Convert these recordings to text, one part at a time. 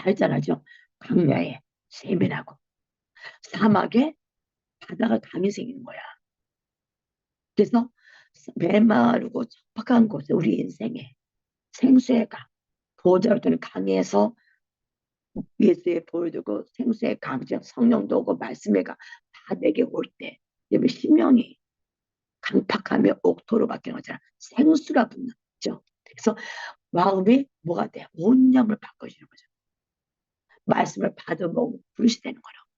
알잖아죠. 광야에 세면하고 사막에 바다가 강이 생기는 거야. 그래서 메마르고 척박한 곳에 우리 인생에 생수의 강, 보좌로 되는 강에서 예수의 보여주고 생수의 강, 즉 성령도 오고 말씀의 강, 다 내게 올 때, 여러분 심령이 강팍하며 옥토로 바뀌는 거잖아. 생수가 붙는 거죠. 그래서 마음이 뭐가 돼? 온념을 바꿔주는 거죠. 말씀을 받아보고 부르시 되는 거라고.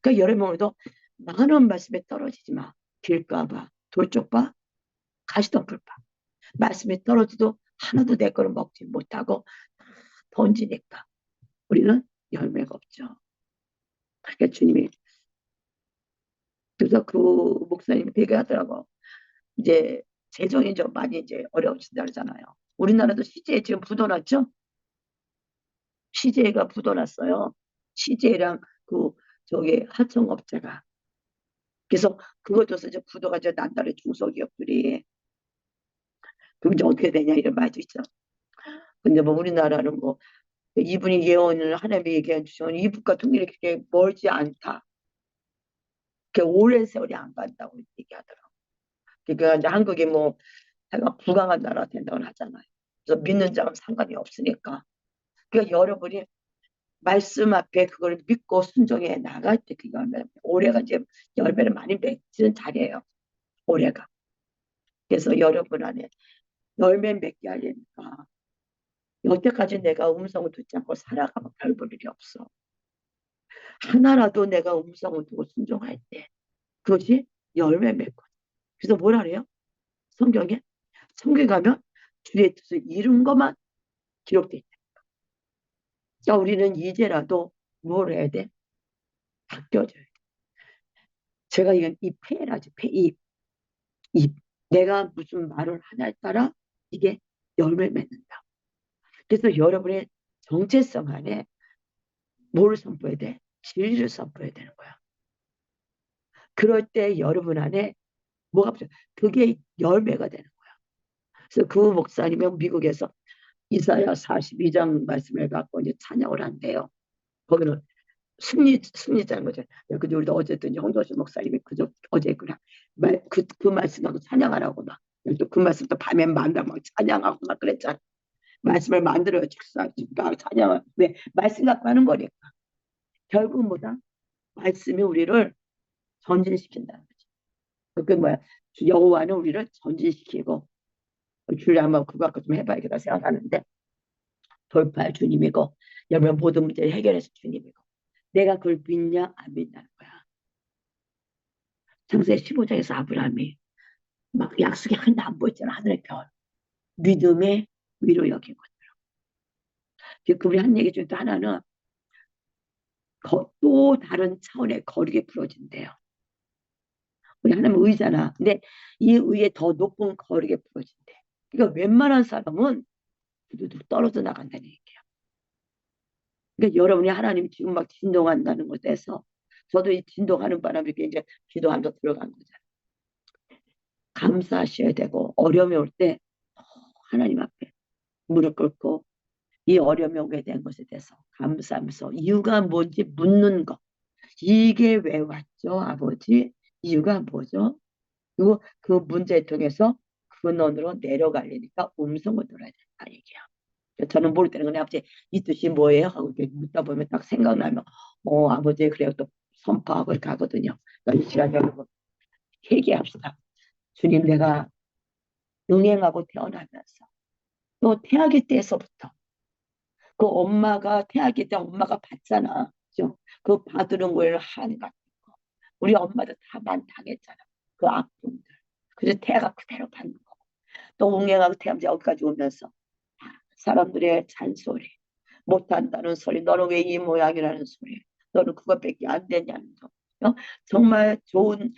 그러니까 여러분도 많은 말씀에 떨어지지 마. 길가봐, 돌쪽봐, 가시덤불봐. 말씀에 떨어져도 하나도 내 거를 먹지 못하고 던지니까 우리는 열매가 없죠. 그러니까 주님이, 그래서 그 목사님이 되게 하더라고. 이제 재정이 좀 많이 이제 어려워진다 그러잖아요. 우리나라도 CJ 지금 부도났죠? CJ가 부도났어요. CJ랑 그 저기 하청업체가. 그래서 그것 줘서 이제 부도가 이제 난다래 중소기업들이. 그럼 이제 어떻게 되냐 이런 말도 있죠. 근데 뭐 우리나라는 뭐 이분이 예언을 하나님이 얘기한 주시면 이북과 통일이 그렇게 멀지 않다. 그렇게 오랜 세월이 안 간다고 얘기하더라고. 그러니까 이제 한국이 뭐 자기가 부강한 나라가 된다고 하잖아요. 그래서 믿는 자는 상관이 없으니까. 그러니까 여러분이 말씀 앞에 그걸 믿고 순종해 나갈 때 그 열매, 올해가 이제 열매를 많이 맺는 자리예요. 올해가. 그래서 여러분 안에 열매 맺게 하려니까 여태까지 내가 음성을 듣지 않고 살아가면 별 볼 일이 없어. 하나라도 내가 음성을 두고 순종할 때 그것이 열매 맺고. 그래서 뭐라 그래요? 성경에? 성경에 가면 주의 뜻을 이룬 것만 기록돼 있다. 자, 우리는 이제라도 뭘 해야 돼? 바뀌어줘야 돼. 제가 이건 이 폐라지, 폐, 입. 내가 무슨 말을 하냐에 따라 이게 열매 맺는다. 그래서 여러분의 정체성 안에 뭘 선포해야 돼? 진리를 선포해야 되는 거야. 그럴 때 여러분 안에 뭐가 없어요? 그게 열매가 되는 거야. 그래서 그 목사님은 미국에서 이사야 42장 말씀을 갖고 이제 찬양을 한대요. 거기는 승리자는 거죠. 근데 우리도 어쨌든 홍도시 목사님이 그저 어제 그냥 그 말씀하고 찬양하라고 막 또 그 말씀 또 밤에 만나 막 찬양하고 막 그랬잖아. 말씀을 만들어요. 직사 찬양을 왜 말씀 갖고 하는 거니까. 결국 뭐다? 말씀이 우리를 전진시킨다는 거지. 그게 뭐야? 여호와는 우리를 전진시키고 주일 한번 그거 갖고 좀 해봐야겠다 생각하는데 돌파할 주님이고 여러분 모든 문제를 해결해서 주님이고 내가 그걸 믿냐 안 믿냐는 거야. 창세기 15장에서 아브라함이 막 약속이 하나도 안 보였잖아. 하늘의 별. 믿음의 위로 여긴 것들. 그분이 한 얘기 중에 또 하나는 또 다른 차원의 거리게 풀어진대요. 우리 하나님 의잖아. 근데 이 의에 더 높은 거리게 풀어진대. 그러니까 웬만한 사람은 두두둑 떨어져 나간다는 얘기야. 그러니까 여러분이 하나님 지금 막 진동한다는 것에서 저도 이 진동하는 바람에 이렇게 이제 기도하면서 들어간 거잖아요. 감사하셔야 되고 어려움이 올 때 하나님 앞에 무릎 꿇고 이 어려움이 오게 된 것에 대해서 감사하면서 이유가 뭔지 묻는 거. 이게 왜 왔죠, 아버지? 이유가 뭐죠? 그리고 그 문제를 통해서 근원으로 내려가려니까 음성을 들어야 된다 얘기야. 저는 모를 때는 그냥 아버지 이 뜻이 뭐예요? 하고 이렇게 묻다 보면 딱 생각나면 아버지 그래요 또 선포하고 이렇게 하거든요. 그러니까 이 시간에 여러분 회개합시다. 주님 내가 응행하고 태어나면서 또 태아기 때에서부터 그 엄마가 태아기 때 엄마가 받잖아. 그죠? 그 받으는 거에는 한이 같은 거. 우리 엄마도 다 당했잖아. 그 아픔들. 그래서 태아가 그대로 받는 거. 또 응행하고 태어나면서 여기까지 오면서 사람들의 잔소리. 못한다는 소리. 너는 왜 이 모양이라는 소리. 너는 그것밖에 안 되냐는 거. 정말 좋은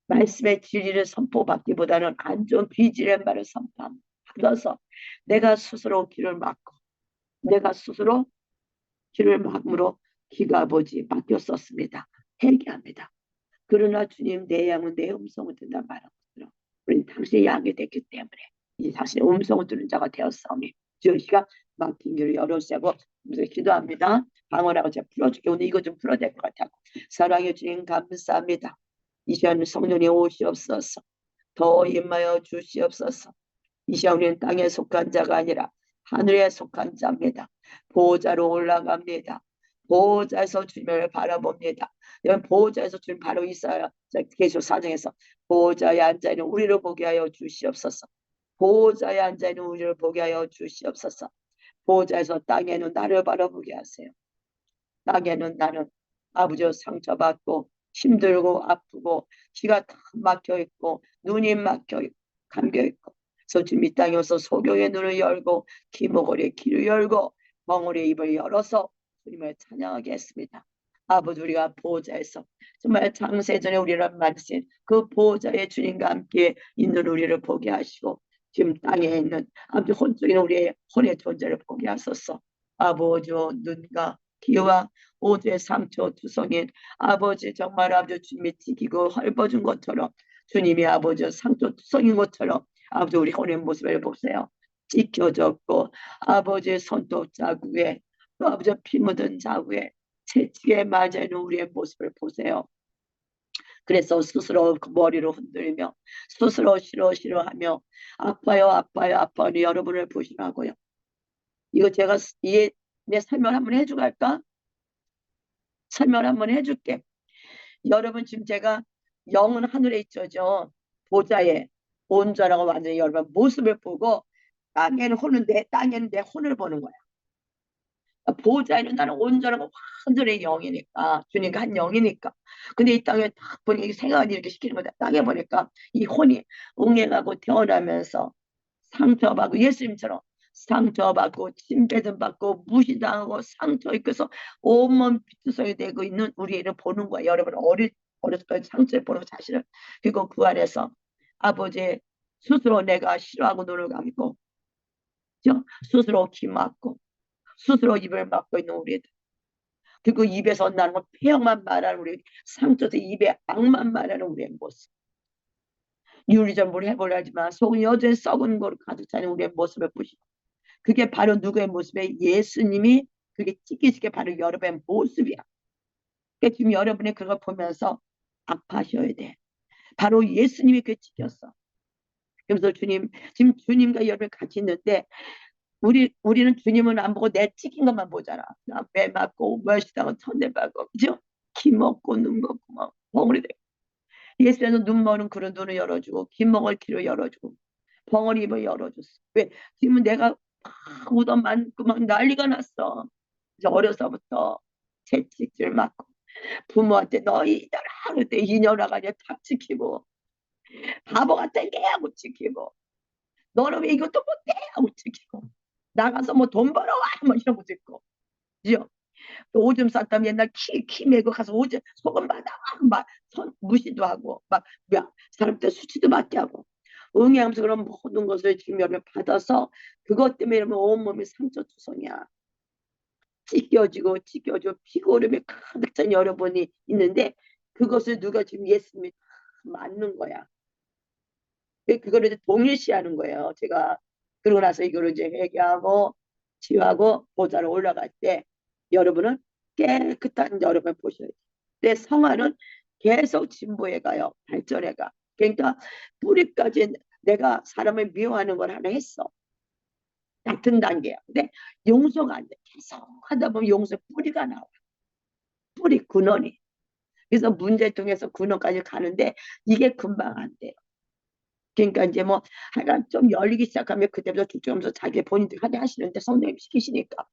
말씀의 진리를 선포받기보다는 안 좋은 비질의 말을 선포받아서 내가 스스로 길을 막고 내가 스스로 길을 막음으로 귀가 아버지 막혔었습니다. 회개합니다. 그러나 주님 내 양은 내 음성을 듣는다 말하거든요. 우리는 당신의 양이 됐기 때문에 이제 당신의 음성을 듣는 자가 되었사오니 주시가 막힌 길을 열어주시고 기도합니다. 방언하고 제가 풀어줄게. 오늘 이거 좀 풀어야 될 것 같아요. 사랑해 주님 감사합니다. 이 시간 성령이 오시옵소서. 더 임하여 주시옵소서. 이 시간 우리는 땅에 속한 자가 아니라 하늘에 속한 자입니다. 보호자로 올라갑니다. 보호자에서 주님을 바라봅니다. 여러분 보호자에서 주님 바로 있어요. 계속 사정에서 보호자에 앉아있는 우리를 보게 하여 주시옵소서. 보호자에 앉아있는 우리를 보게 하여 주시옵소서. 보호자에서 땅에는 나를 바라보게 하세요. 땅에는 나는 아버지 상처받고 힘들고 아프고 기가 다 막혀있고 눈이 막혀있고 감겨있고 그래서 주님 이 땅에 오서 소경의 눈을 열고 기목걸이의 귀를 열고 멍울의 입을 열어서 주님을 찬양하게 했습니다. 아버지 우리가 보호자에서 정말 창세전에 우리를 만드신 그 보호자의 주님과 함께 있는 우리를 보게 하시고 지금 땅에 있는 아버지 혼적인 우리의 혼의 존재를 보게 하소서. 아버지 눈과 귀와 오주의 상처 투성인 아버지 정말 아버지 주님이 찢기고 헐벗은 것처럼 주님이 아버지 상처 투성인 것처럼 아버지 우리 혼의 모습을 보세요. 찢겨졌고 아버지 손톱 자국에 또 아버지 피 묻은 자국에 채찍에 맞아 있는 우리의 모습을 보세요. 그래서 스스로 머리를 흔들며 스스로 싫어하며 아파요 아파요 아파요 여러분을 보시라고요. 이거 제가 내 설명 한번 해주고 할까? 설명 한번 해줄게. 여러분 지금 제가 영은 하늘에 있죠. 보좌에 온전하고 완전히 여러분 모습을 보고 땅에는 내 혼을 보는 거야. 보좌에는 나는 온전하고 완전히 영이니까 주님과 한 영이니까. 근데 이 땅에 딱 보니까 생각을 이렇게 시키는 거다. 땅에 보니까 이 혼이 응애하고 태어나면서 상처받고 예수님처럼 상처받고 침뱉음 받고 무시당하고 상처 입고서 온몸 비투성이 되고 있는 우리를 보는 거야. 여러분 어렸을 때 상처를 보는 자신을. 그리고 그 안에서 아버지 스스로 내가 싫어하고 눈을 감고 스스로 기 막고 스스로 입을 막고 있는 우리들. 그리고 입에서 나는 폐역만 말하는 우리 상처도 입에 악만 말하는 우리의 모습. 윤리전부를 해보려 하지만 속은 여전히 썩은 거로 가득 차는 우리의 모습을 보시고 그게 바로 누구의 모습에 예수님이 그게 찢기시게 바로 여러분의 모습이야. 그러니까 지금 여러분이 그걸 보면서 아파하셔야 돼. 바로 예수님이 그 찢겼어. 그래서 지금 주님과 여러분이 같이 있는데 우리는 주님은 안 보고 내 찢긴 것만 보잖아. 배 맞고 멀시당은 천대받고 그죠? 기 먹고 눈 먹고 막 벙어리 되고 예수님은 눈 머는 그런 눈을 열어주고 기 먹을 귀를 열어주고 벙어리 입을 열어줬어. 왜? 지금 내가 우던 많고 막 난리가 났어. 이제 어려서부터 채찍질 맞고 부모한테 너희들 하루 때 이년아가 이제 탁 지키고 바보 같은 게 하고 지키고 너는 왜 이것도 못해 하고 지키고 나가서 뭐 돈 벌어와 뭐 이런 거 듣고 그죠? 또 오줌 쌌다면 옛날 키 메고 가서 오줌 소금 받아 막 무시도 하고 막 사람들 수치도 받게 하고 응애하면서 그런 모든 것을 지금 여러분 받아서 그것 때문에 여러분 온몸이 상처투성이야. 찢겨지고 피고름이 가득 찬 여러분이 있는데 그것을 누가 지금 예수님이 맞는 거야. 그거를 이제 동일시하는 거예요. 제가 그러고 나서 이거를 이제 회개하고 치유하고 보좌로 올라갈 때 여러분은 깨끗한 여러분을 보셔야 돼요. 내 성화는 계속 진보해 가요. 발전해 가. 그러니까 뿌리까지 내가 사람을 미워하는 걸 하나 했어. 같은 단계야. 근데 용서가 안 돼. 계속 하다 보면 용서 뿌리가 나와. 뿌리 근원이. 그래서 문제 통해서 근원까지 가는데 이게 금방 안 돼요. 그러니까 이제 뭐 하여간 좀 열리기 시작하면 그때부터 쭉쭉하면서 자기 본인들이 하시는데 성령님 시키시니까.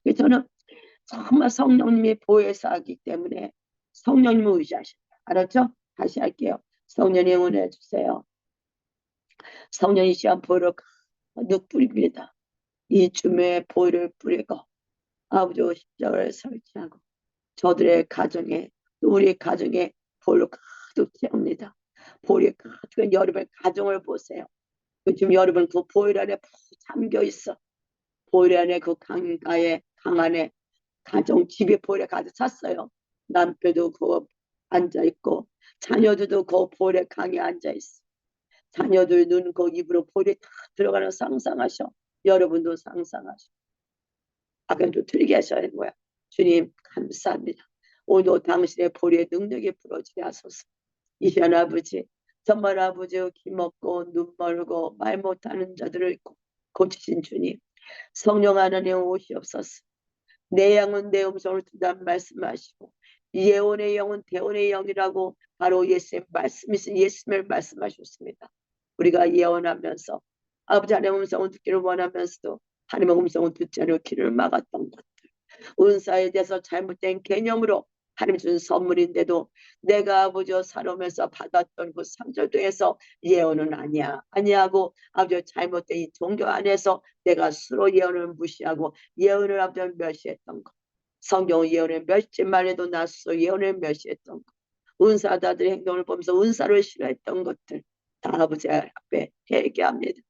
그래서 저는 정말 성령님이 보혜사 하기 때문에 성령님을 의지하신다. 알았죠? 다시 할게요. 성령님 응원해 주세요. 성령이 시한 보혈을 가득 뿌립니다. 이 주의 보혈을 뿌리고 아버지 십자가를 설치하고 저들의 가정에 우리 가정에 보혈을 가득 채웁니다. 보혈이 가득한 여러분의 가정을 보세요. 지금 여러분 그 보혈 안에 잠겨 있어. 보혈 안에 그 강가에 강 안에 가정 집에 보혈에 가득 찼어요. 남편도 그 앉아 있고 자녀들도 그 보혈의 강에 앉아 있어. 자녀들 눈 그 입으로 보혈이 다 들어가는 상상하셔. 여러분도 상상하시고 아까도 틀리게 하셔야 하는 거야. 주님 감사합니다. 오늘도 당신의 보리의 능력이 부러지게 하소서. 이 시간 아버지 정말 아버지 귀먹고 눈 멀고 말 못하는 자들을 고치신 주님, 성령 하나님 오시옵소서. 내 영은 내 음성을 듣는다는 말씀하시고 예언의 영은 대언의 영이라고 바로 예수의 말씀이신 예수님을 말씀하셨습니다. 우리가 예언하면서 아버지 하나님의 음성을 듣기를 원하면서도 하나님의 음성을 듣지 않으려 귀를 막았던 것들, 은사에 대해서 잘못된 개념으로 하나님 준 선물인데도 내가 아버지 살아오면서 받았던 그 상처를 통해서 예언은 아니야 아니하고 아버지 잘못된 이 종교 안에서 내가 스스로 예언을 무시하고 예언을 아버지 멸시했던 것, 성경 예언을 멸시만 해도 나 스스로 예언을 멸시했던 것, 은사자들의 행동을 보면서 은사를 싫어했던 것들 다 아버지 앞에 회개합니다.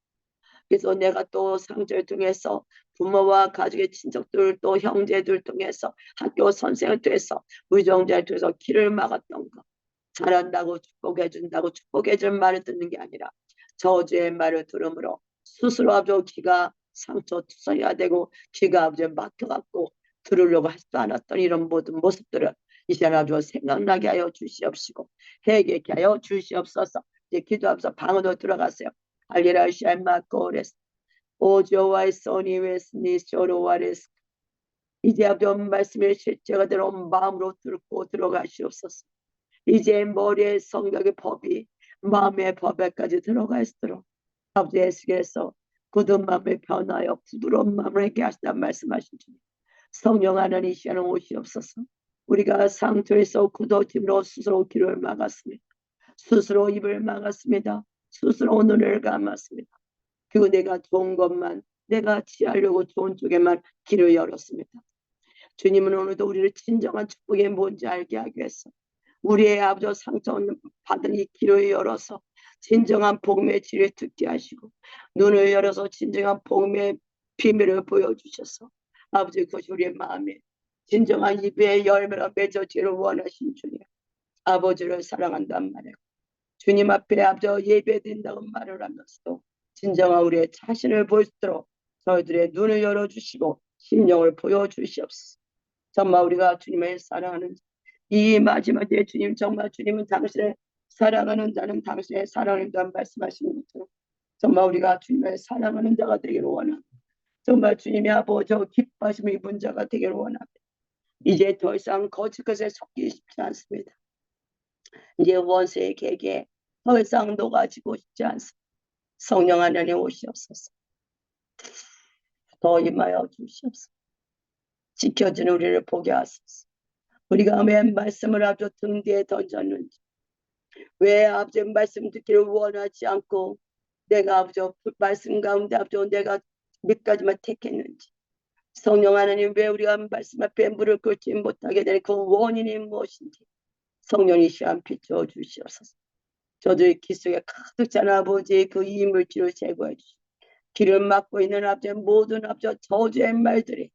그래서 내가 또 상처를 통해서 부모와 가족의 친척들 또 형제들 통해서 학교 선생을 통해서 의정자를 통해서 길을 막았던 거, 잘한다고 축복해준다고 축복해줄 말을 듣는 게 아니라 저주의 말을 들으므로 스스로 아주 귀가 상처투성이가 되고 귀가 아주 막혀갖고 들으려고 하지도 않았던 이런 모든 모습들을 이 시간 아주 생각나게 하여 주시옵시고 회개케 하여 주시옵소서. 이제 기도하면서 방으로 들어가세요. 할례루야 샬마코레스 오조와의 소니 웨스니 쇼로와레스. 이제 아버지 말씀의 실제가 되는 마음으로 듣고 들어가시옵소서. 이제 머리의 성격의 법이 마음의 법에까지 들어가 있도록 아버지 예수께서 굳은 마음을 변하여 부드러운 마음을 하게 하시다 말씀하신 주님, 성령 하나님 이 시간에 오시옵소서. 우리가 상처에서 굳어짐으로 스스로 귀를 막았습니다. 스스로 입을 막았습니다. 스스로 눈을 감았습니다. 그리고 내가 좋은 것만 내가 취하려고 좋은 쪽에만 길을 열었습니다. 주님은 오늘도 우리를 진정한 축복이 뭔지 알게 하기 위해서 우리의 아버지 상처 받은 이 길을 열어서 진정한 복음의 질을 듣게 하시고 눈을 열어서 진정한 복음의 비밀을 보여주셔서 아버지 그것이 우리의 마음에 진정한 입의 열매가 맺어지기를 원하신 주님, 아버지를 사랑한단 말이에요. 주님 앞에 아버지 예배된다고 말을 하면서도 진정한 우리의 자신을 볼 수 있도록 저희들의 눈을 열어주시고 심령을 보여주시옵소서. 정말 우리가 주님을 사랑하는 이 마지막 때 주님, 정말 주님은 당신의 사랑하는 자는 당신의 사랑을 다 말씀하시는 것처럼 정말 우리가 주님을 사랑하는 자가 되기를 원합니다. 정말 주님의 아버지 기뻐하심을 입은 자가 되기를 원합니다. 이제 더 이상 거짓 것에 속기 싶지 않습니다. 이제 원수의 계계에 더 이상 녹아지고 싶지 않습니다. 성령 하나님 오시옵소서. 더 임하여 주시옵소서. 지켜주는 우리를 보게 하소서. 우리가 왜 말씀을 아주 등 뒤에 던졌는지, 왜 아버지 말씀 듣기를 원하지 않고 내가 아버지 말씀 가운데 아버지 내가 몇 가지만 택했는지, 성령 하나님 왜 우리가 말씀 앞에 무릎 꿇지 못하게 되는 그 원인이 무엇인지 성령이 시간 비춰 주시옵소서. 저들의 기 속에 가득 찬 아버지의 그 이물질을 제거해 주시고 길을 막고 있는 아버지의 모든 아버지 저주의 말들이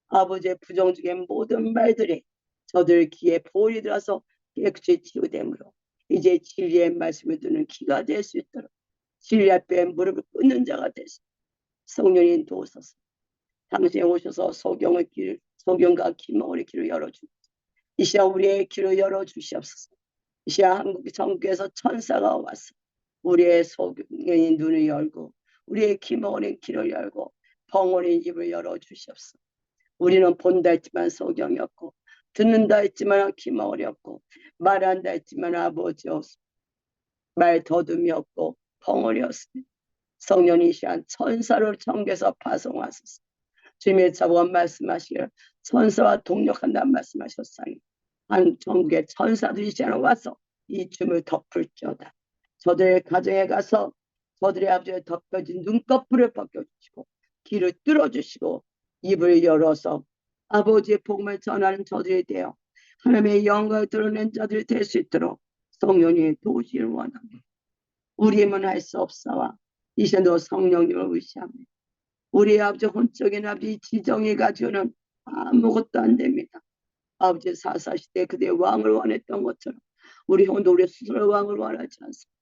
아버지의 부정적인 모든 말들이 저들 귀에 볼이 들어서 깨끗이 치유되므로 이제 진리의 말씀을 듣는 귀가 될 수 있도록 진리 앞에 무릎을 꿇는 자가 되서 성령님 도우소서. 당신이 오셔서 소경과 기망의 길을 열어주옵소서. 이 시간 우리의 길을 열어주시옵소서. 이 시간 한국 정교에서 천사가 와서 우리의 소경의 눈을 열고 우리의 기망의 길을 열고 벙어린 입을 열어주시옵소서. 우리는 본다 했지만 소경이었고 듣는다 했지만 기망이었고 말한다 했지만 아버지였고 말 더듬이었고 벙어리였습니다. 성령이 시한 천사를 정겨서 파송하소서. 주님의 자원 말씀하시기를 천사와 동력한다는 말씀하셨사니 한 전국의 천사들이 시간에 와서 이 춤을 덮을지어다. 저들의 가정에 가서 저들의 아버지의 덮여진 눈꺼풀을 벗겨주시고 귀를 뚫어주시고 입을 열어서 아버지의 복음을 전하는 저들이 되어 하나님의 영광을 드러낸 자들이 될 수 있도록 성령이 도우시기를 원합니다. 우리 힘은 할 수 없사와 이제도 성령님을 의시합니다. 우리 아버지 혼적인 아버지 지정이 가지고는 아무것도 안 됩니다. 아버지 사사시대 그대 왕을 원했던 것처럼 우리 혼도 우리 스스로 왕을 원하지 않습니다.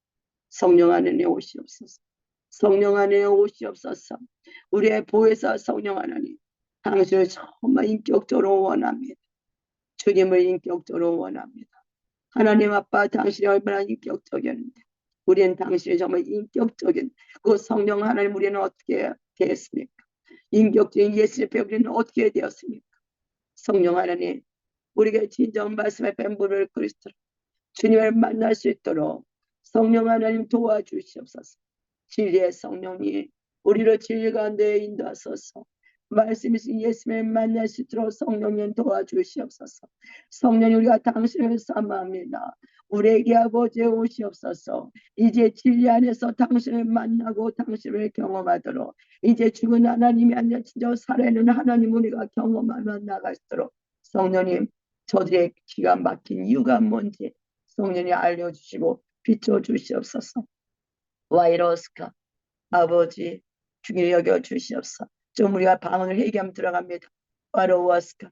성령 하나님 오시옵소서. 성령 안에 오시옵소서. 우리의 보혜사 성령 하나님, 당신을 정말 인격적으로 원합니다. 주님을 인격적으로 원합니다. 하나님 아빠, 당신이 얼마나 인격적이었는데 우리는 당신이 정말 인격적인 그 성령 하나님, 우리는 어떻게 되었습니까? 인격적인 예수의 배우리는 어떻게 되었습니까? 성령 하나님, 우리가 진정 말씀의 뱀물을 그리스도 주님을 만날 수 있도록 성령 하나님 도와주시옵소서. 진리의 성령님, 우리를 진리 가운데 인도하소서. 말씀이신 예수님을 만날 수 있도록 성령님 도와주시옵소서. 성령님, 우리가 당신을 사모합니다. 우리에게 아버지 오시옵소서. 이제 진리 안에서 당신을 만나고 당신을 경험하도록, 이제 죽은 하나님이 아니라 진짜 살아있는 하나님 우리가 경험하며 나갈수록 성령님, 저들의 기가 막힌 이유가 뭔지 성령이 알려주시고 비춰주시옵소서. 와이러스카 아버지 중히 여겨주시옵소서. 좀 우리가 방언을 회개하면 들어갑니다. 와로와스카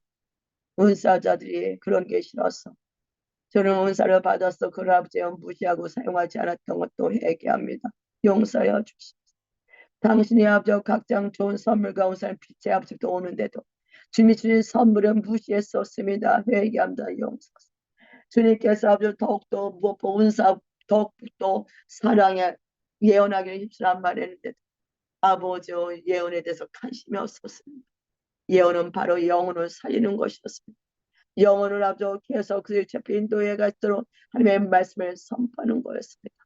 은사자들이 그런 게 싫어서 저는 은사를 받아서 그 아버지의 무시하고 사용하지 않았던 것도 회개합니다. 용서해 주시옵소서. 당신의 아버지 각장 좋은 선물 가운데 빛의 아버지도 오는데도 주님이 주신 선물은 무시했었습니다. 회개합니다. 용서하소서. 주님께서 아버지 더욱더 무엇보다 은사 더욱더 사랑에 예언하기를 힘쓰란 말했는데 아버지 예언에 대해서 관심이 없었습니다. 예언은 바로 영혼을 살리는 것이었습니다. 영혼을 아버지 계속 그들의 옆에 인도해 갈수록 하나님의 말씀을 선포하는 거였습니다.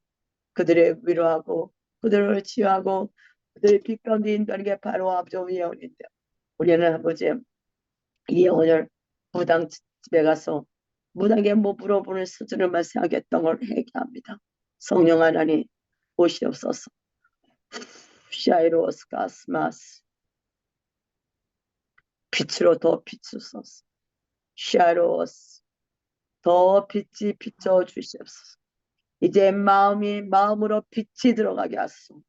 그들의 위로하고 그들을 치유하고 그들의 빛 가운데 인도하는 게 바로 아버지 예언인데 우리는 아버지 이 영혼을 무당집에 가서 무당에 뭐 물어보는 수준을만 생각했던 걸 회개합니다. 성령 하나님 오시옵소서. 샤이로스 가스마스 빛으로 더 비추소서. 샤이로스 더 빛이 비춰 주시옵소서. 이제 마음으로 빛이 들어가게 하소서.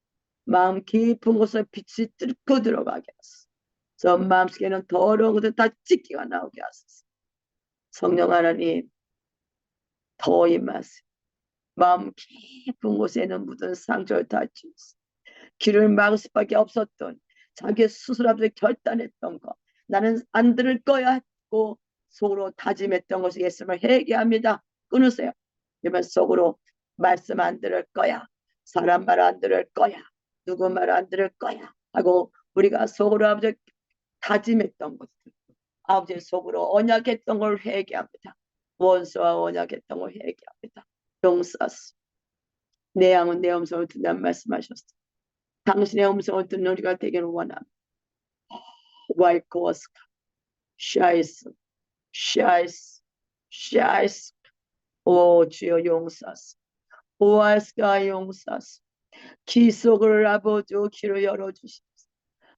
마음 깊은 곳에 빛이 뚫고 들어가게 하소서. 저 마음속에는 더러운 것들 다 찢기가 나오게 하소서. 성령 하나님 더 임하세요. 마음 깊은 곳에는 묻은 상처를 다 주소서. 귀를 막을 수밖에 없었던 자기 스스로 앞에 결단했던 거 나는 안 들을 거야 했고 속으로 다짐했던 것을 예수님을 회개합니다. 끊으세요. 그러면 속으로 말씀 안 들을 거야, 사람 말 안 들을 거야, 누구 말 안 들을 거야 하고 우리가 속으로 아버지 다짐했던 것들 아버지 속으로 언약했던 걸 회개합니다. 원수와 언약했던 걸 회개합니다. 용서하소. 내 양은 내 음성을 듣는다는 말씀하셨어. 당신의 음성을 듣는 우리가 되기를 원합니다. 와이코스카 샤이스 샤이스 샤이스 오 주여 용서하소. 오아스가 용서하소. 귀 속을 아버지 귀로 열어주시옵소서.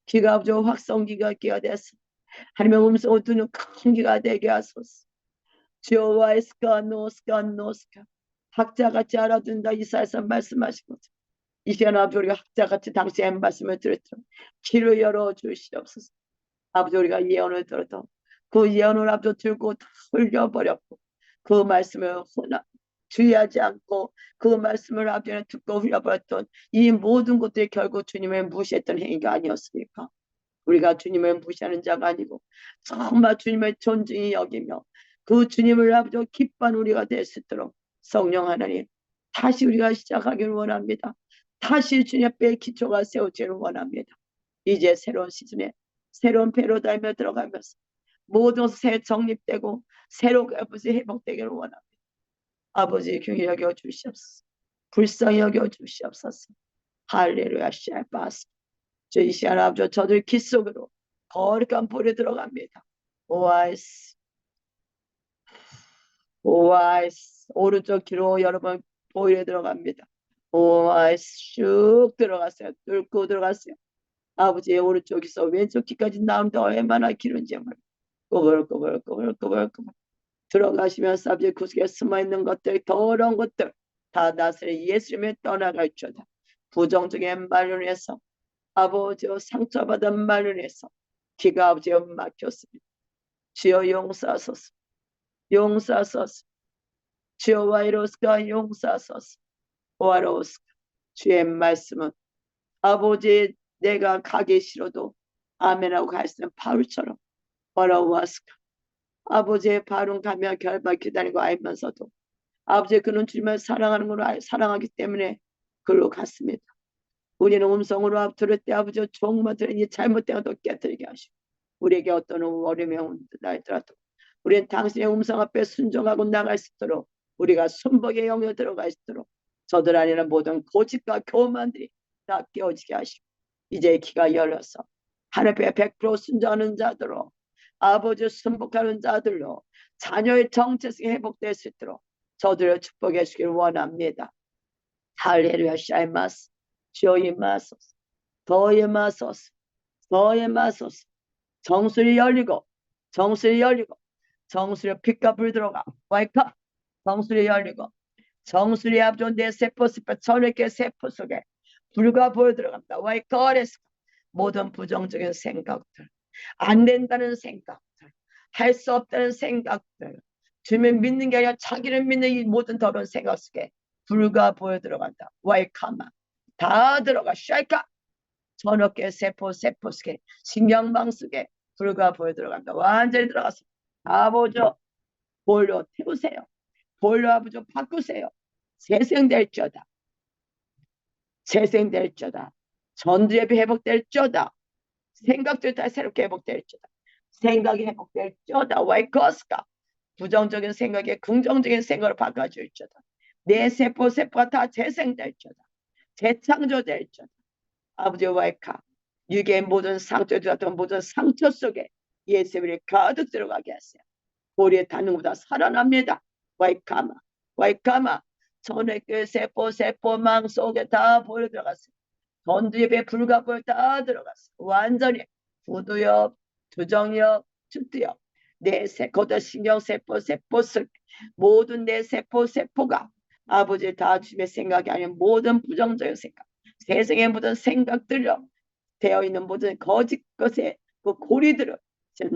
귀가 아버지 확성기가 귀가 되어서 하나님의 음성을 듣는 큰 귀가 되게 하소서. 주여 와이스카 노스카 노스카 학자같이 알아듣는다 이사야서 말씀하신 거죠. 이 시간 아버지 우리가 학자같이 당신의 말씀을 들었죠. 귀를 열어주시옵소서. 아버지 우리가 예언을 들어도 그 예언을 아버지 들고 다 흘려버렸고 그 말씀을 주의하지 않고 그 말씀을 아버지는 듣고 흘려버렸던 이 모든 것들이 결국 주님을 무시했던 행위가 아니었습니까? 우리가 주님을 무시하는 자가 아니고 정말 주님을 존중히 여기며 그 주님을 아버지 기뻐하는 우리가 될 수 있도록 성령 하나님 다시 우리가 시작하기를 원합니다. 다시 주님 앞에 기초가 세워지기를 원합니다. 이제 새로운 시즌에 새로운 배로 달며 들어가면서 모든 새 정립되고 새롭게 아버지 회복되기를 원합니다. 아버지 긍휼히 여겨 주시옵소서. 불쌍히 여겨 주시옵소서. 할렐루야 샬바스. 저이 시간 아버지 저들 기 속으로 거룩한 불이 들어갑니다. 오아이스 오아이스 오른쪽 귀로 여러분 보일에 들어갑니다. 오아이스 쭉 들어갔어요. 뚫고 들어갔어요. 아버지의 오른쪽에서 왼쪽 귀까지 나오는데 얼마나 길은지 말이야. 꼬불꼬불꼬불꼬불꼬불 들어가시면서 아버지 그 속에 숨어있는 것들 더러운 것들 다 다스려 예수님을 떠나갈지어다. 부정적인 말로 인해서 아버지와 상처받은 말로 인해서 귀가 아버지와 막혔습니다. 주여 용서하소서. 용서하소서. 주여 와이로스가 용서하소서. 와로스가 주의 말씀은 아버지 내가 가기 싫어도 아멘하고 갈 수 있는 바울처럼 걸어왔을까. 아버지의 바로 가며 결박 기다리고 알면서도 아버지 그는 주님을 사랑하는 걸 사랑하기 때문에 그로 갔습니다. 우리는 음성으로 들을 때 아버지 종만 들으니 잘못된 것도 깨뜨리게 하시고 우리에게 어떤 어려움이 온다더라도 우리는 당신의 음성 앞에 순종하고 나갈 수 있도록 우리가 순복의 영역에 들어갈 수 있도록 저들 안에는 모든 고집과 교만들이 다 깨어지게 하시고 이제 기가 열려서 하나님께 100% 순종하는 자들로 아버지 순복하는 자들로 자녀의 정체성이 회복될 수 있도록 저들을 축복해 주길 원합니다. 할렐루야. 샤이마스 주여 임하소서. 더 임하소서. 더 임하소서. 정수리 열리고 정수리 열리고 정수리 빛과 불 들어가 와이카 정수리 열리고 정수리 앞쪽 내 세포 전액의 세포 속에 불과 불 들어간다. 와이카레스 모든 부정적인 생각들 안 된다는 생각들 할 수 없다는 생각들 주님 믿는 게 아니라 자기를 믿는 이 모든 더러운 생각 속에 불과 보여 들어간다. 와이카마 다 들어가. 샤이카 전어깨 세포 속에 신경망 속에 불과 보여 들어간다. 완전히 들어가서 아버지 볼로 태우세요. 볼로 아버지 바꾸세요. 재생될지어다. 재생될지어다. 전두엽이 회복될지어다. 생각들 다 새롭게 회복될지어다. 생각이 회복될지어다. 와이커스가 부정적인 생각에 긍정적인 생각으로 바꿔줄지어다. 내 세포가 다 재생될지어다. 재창조될지어다. 아버지 와이카 육의 모든 상처들었던 모든 상처 속에 예수님이 가득 들어가게 하세요. 고리에 닿는 것보다 살아납니다. 와이카마 와이카마 전액의 세포망 속에 다 보여 들어갔어요. 전두엽에 불가불 다 들어갔어요. 완전히 부두엽, 두정엽, 주두엽 내 거다 신경세포 속 모든 내 세포가 아버지 다 주님의 생각이 아닌 모든 부정적인 생각 세상의 모든 생각들로 되어 있는 모든 거짓 것의 그 고리들을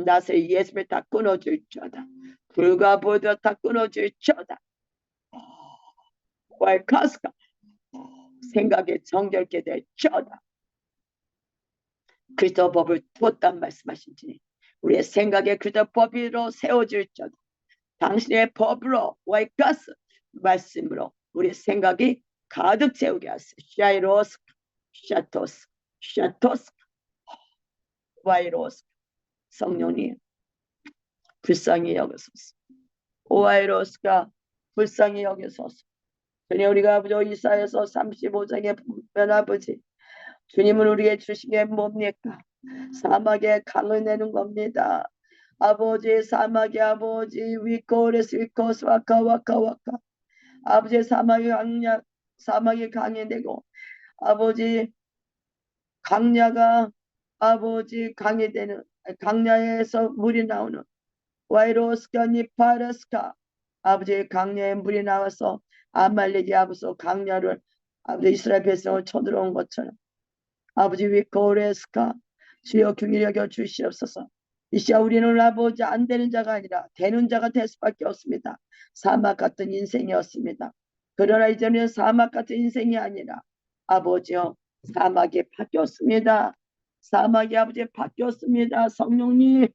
나서의 예수를 다 끊어줄지어다. 불과 보도 다 끊어줄지어다. 왈카스가 생각에 정결케 될지어다. 그리스도 법을 두었단 말씀하신지 우리의 생각에 그리스도 법으로 세워질지어다. 당신의 법으로 왈카스 말씀으로 우리의 생각이 가득 채우게 하세요. 샤이로스 샤토스 와이로스 성령님 불쌍히 여기소서. 오아이로스가 불쌍히 여기소서. 주님 우리가 아버지 이사야서 35장에 보면 아버지 주님은 우리에게 주신 게 뭡니까? 사막에 강을 내는 겁니다. 아버지 사막에 아버지 위코스 와카 아버지 사막이 강이 되고 아버지 강야가 아버지 강이 되는 강야에서 물이 나오는 와이로스카 니파르스카 아버지 강야에 물이 나와서 아말렉이 아버지 강야를 아버지 이스라엘 백성을 쳐들어온 것처럼 아버지 위코레스카 주여 긍휼히 여겨 주시옵소서. 이 시야 우리는 아버지 안 되는 자가 아니라 되는 자가 될 수밖에 없습니다. 사막 같은 인생이었습니다. 그러나 이제는 사막 같은 인생이 아니라 아버지여 사막이 바뀌었습니다. 사막이 아버지 바뀌었습니다. 성령님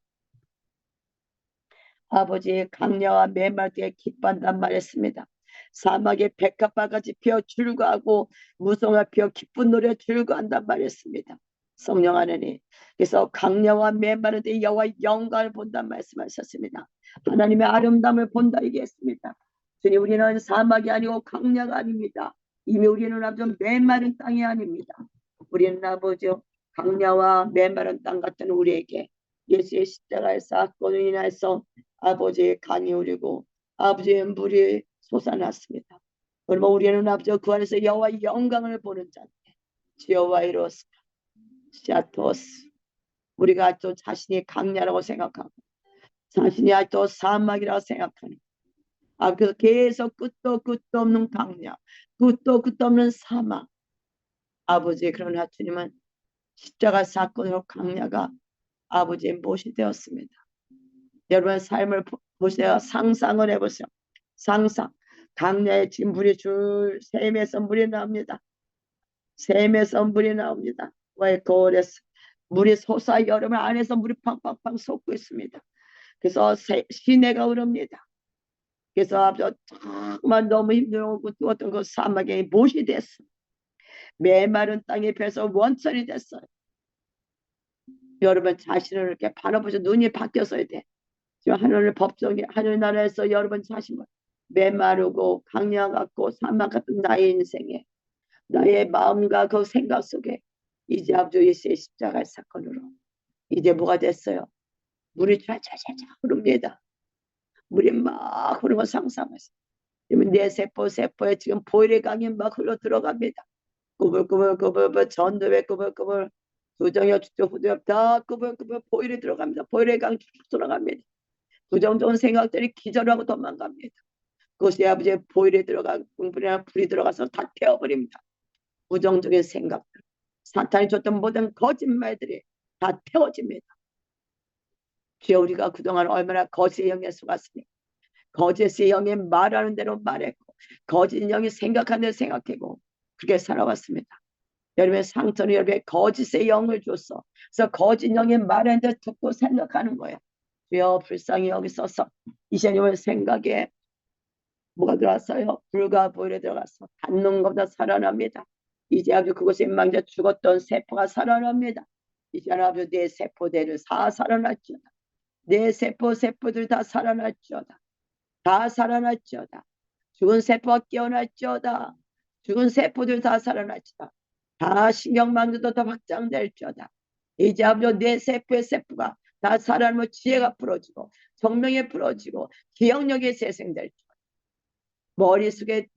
아버지의 강야와 메말띠에 기뻐한단 말했습니다. 사막에 백합바가지 피어 출구하고 무성화 피어 기쁜 노래 출구한단 말했습니다. 성령 하나님 그래서 강야와 메마르되 여호와의 영광을 본단 말씀하셨습니다. 하나님의 아름다움을 본다 얘기했습니다. 주님 우리는 사막이 아니고 강야가 아닙니다. 이미 우리는 아주 메마른 땅이 아닙니다. 우리는 아버지 강야와 메마른 땅 같은 우리에게 예수의 십자가의 사건으로 인해서 아버지의 강이 흐르고 아버지의 물이 솟아났습니다. 그러면 우리는 아버지 그 안에서 여호와의 영광을 보는 자인데 지오와이로스 샤토스 우리가 아직도 자신이 강야라고 생각하고 자신이 아직도 사막이라고 생각하는 그래서 계속 끝도 없는 강야 끝도 없는 사막 아버지 그러나 주님은 십자가 사건으로 강야가 아버지의 못이 되었습니다. 여러분 삶을 보세요. 상상을 해보세요. 상상 강야에 지금 물이 줄 샘에서 물이 납니다. 샘에서 물이 나옵니다. 왜 고레스 물이 솟아 여러분 안에서 물이 팡팡팡 솟고 있습니다. 그래서 시내가 흐릅니다. 그래서 앞서 정말 너무 힘들고 어떤 그 사막에 못이 됐어. 메마른 땅에 펴서 원천이 됐어요. 여러분 자신을 이렇게 바라보셔 눈이 바뀌었어야 돼. 지금 하늘 법정에 하늘나라에서 여러분 자신을 메마르고 강야 같고 사막 같은 나의 인생에 나의 마음과 그 생각 속에 이제 아버지 예수의 십자가의 사건으로 이제 뭐가 됐어요? 물이 쫙쫙쫙 흐릅니다. 물이 막 흐르는 거 상상하세요. 내 세포에 지금 보혈의 강이 막 흘러 들어갑니다. 꾸불꾸불 전도회 꾸불꾸불 부정역 주쪽 후두역 다 꾸불꾸불 보혈이 들어갑니다. 보혈의 강이 쭉 들어갑니다. 부정적인 생각들이 기절하고 도망갑니다. 그것이 아버지의 보혈에 들어가고 불이 들어가서 다 태워버립니다. 부정적인 생각들 사탄이 줬던 모든 거짓말들이 다 태워집니다. 주여 우리가 그동안 얼마나 거짓의 영에 속았으니 거짓의 영이 말하는 대로 말했고 거짓 영이 생각하는 대로 생각하고 그렇게 살아왔습니다. 여러분의 상처는 여러분의 거짓의 영을 줬어. 그래서 거짓 영이 말하는 대로 듣고 생각하는 거예요. 주여 불쌍히 여기서서 이제 여러분 생각에 뭐가 들어왔어요? 불과 보혈에 들어가서 닿는 것보다 살아납니다. 이제 아주 그것이 망자 죽었던 세포가 살아납니다. 이제 아주 내 세포들을 다 살아났지어다. 내 세포들 다 살아났지어다. 다 살아났지어다. 죽은 세포가 깨어났지어다. 죽은 세포들 다 살아났지어다. 다 신경망들도 더 확장될지어다. 이제 아버지 내 세포가 다 살아나면 지혜가 풀어지고 정명이 풀어지고 기억력이 재생될지어다. 머릿속에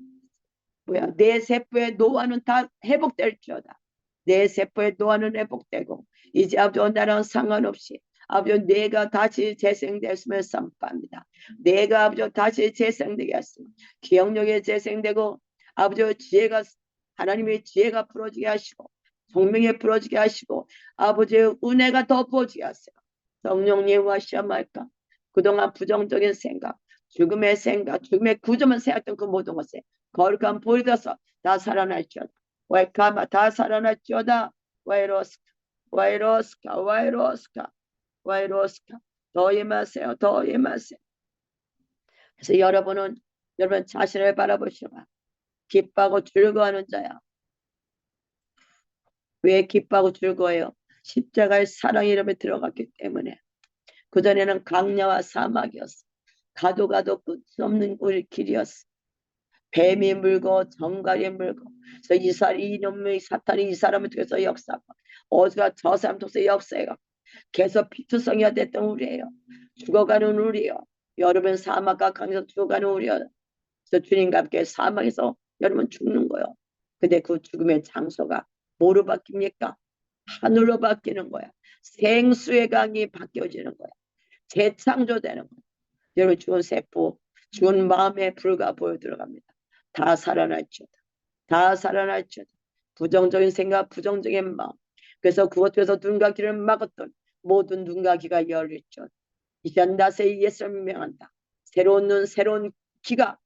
내 세포의 노화는 다 회복될지어다. 내 세포의 노화는 회복되고 이제 아버지 나랑 상관없이 아버지 뇌가 다시 재생됐으면 선포합니다. 뇌가 아버지 다시 재생되게 하시고 기억력이 재생되고 아버지 지혜가 하나님의 지혜가 풀어지게 하시고 성명이 풀어지게 하시고 아버지의 은혜가 더 부어지게 하세요. 성령님 와시아 말까 그동안 부정적인 생각 죽음의 생각 죽음의 구조만 생각했던 그 모든 것에 거룩한 보이어서 다 살아날지어다. 웰카마 다 살아날지어다. 와이로스카 더 임하세요. 더 임하세요. 그래서 여러분 자신을 바라보시고 기뻐하고 즐거워하는 자야. 왜 기뻐하고 즐거워요? 십자가의 사랑 이름에 들어갔기 때문에. 그전에는 강야와 사막이었어. 가도 끝 없는 길이었어. 뱀이 물고 정갈이 물고 그래서 이놈의 사탄이 이 사람을 통해서 역사하고 어디가 저 사람 통해서 역사해가 계속 피투성이가 됐던 우리예요. 죽어가는 우리예요. 여러분 사막과 강에서 죽어가는 우리예요. 그래서 주님과 함께 사막에서 여러분 죽는 거예요. 근데 그 죽음의 장소가 뭐로 바뀝니까? 하늘로 바뀌는 거야. 생수의 강이 바뀌어지는 거야. 재창조되는 거야. 여러분 죽은 세포, 죽은 마음에 불과 보여 들어갑니다. 다 살아났죠. 다 살아났죠. 부정적인 생각, 부정적인 마음. 그래서 그것에서 눈과 귀를 막았던 모든 눈과 귀가 열렸죠. 이제 나세 예수를 명한다. 새로운 눈, 새로운 귀가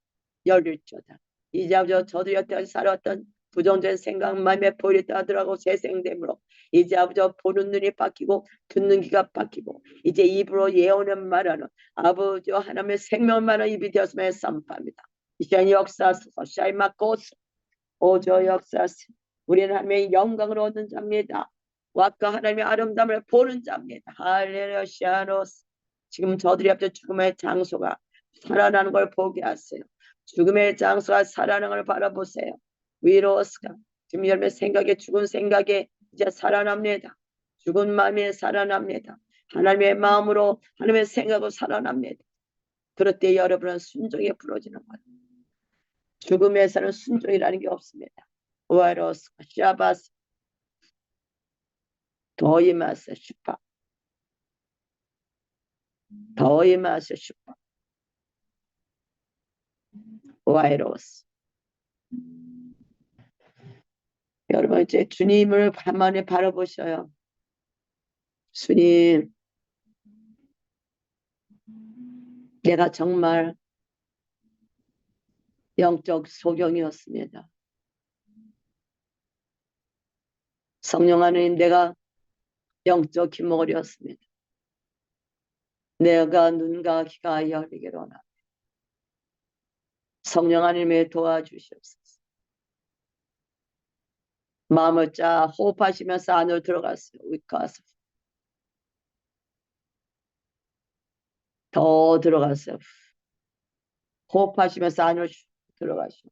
열릴지어다. 이제 아버지 저도 여태까지 살아왔던 부정적인 생각 마음에 보일이 따들어가고 재생됨으로 이제 아버지 보는 눈이 바뀌고 듣는 귀가 바뀌고 이제 입으로 예언을 말하는 아버지 하나님의 생명을 말하는 입이 되었음에 선포합니다. 이제 역사하소서 샤이마코스 오저 역사하소서. 우리는 하나님의 영광을 얻는 자입니다. 와까 하나님의 아름다움을 보는 자입니다. 할렐루야 샤노스. 지금 저들이 앞에 죽음의 장소가 살아나는 걸 보게 하세요. 죽음의 장소가 살아나는 걸 바라보세요. 위로스가 지금 여러분의 생각에 죽은 생각에 이제 살아납니다. 죽은 마음에 살아납니다. 하나님의 마음으로 하나님의 생각으로 살아납니다. 그럴 때 여러분은 순종에 부러지는 거예요. 죽음에서는 순종이라는 게 없습니다. 오아로스 샤바스 더이마스 슈파 더이마스 슈파 오아로스. 여러분 이제 주님을 가만히 바라보셔요. 주님, 내가 정말 영적 소경이었습니다. 성령 하나님, 내가 영적 귀머거리였습니다. 내가 눈과 귀가 열리기를 원합니다. 성령 하나님의 도와주시옵소서. 마음을 쫙 호흡하시면서 안으로 들어갔어요. 위가서 더 들어갔어요. 호흡하시면서 안으로 들어가시오.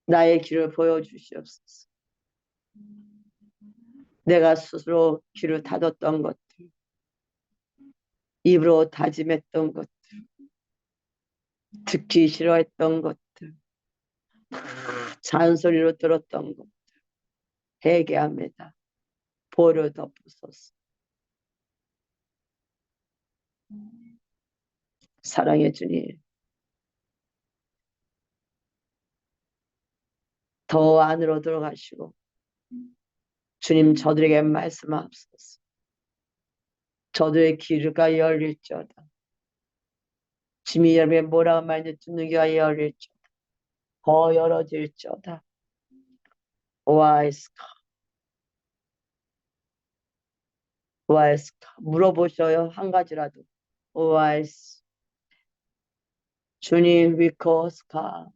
나의 길을 보여주시옵소서. 내가 스스로 귀를 닫았던 것들, 입으로 다짐했던 것들, 듣기 싫어했던 것들, 잔소리로 들었던 것들 회개합니다. 보혈을 덮으소서. 사랑의 주님, 더 안으로 들어가시고 주님, 저들에게 말씀하옵소서. 저들의 귀가 열릴지어다. 주님이 여러분의 뭐라고 말인지 듣는 귀가 열릴지어다. 더 열어질지어다. 와이스카, 와이스카. 물어보셔요. 한 가지라도. 와이스. 주님, 위코스카.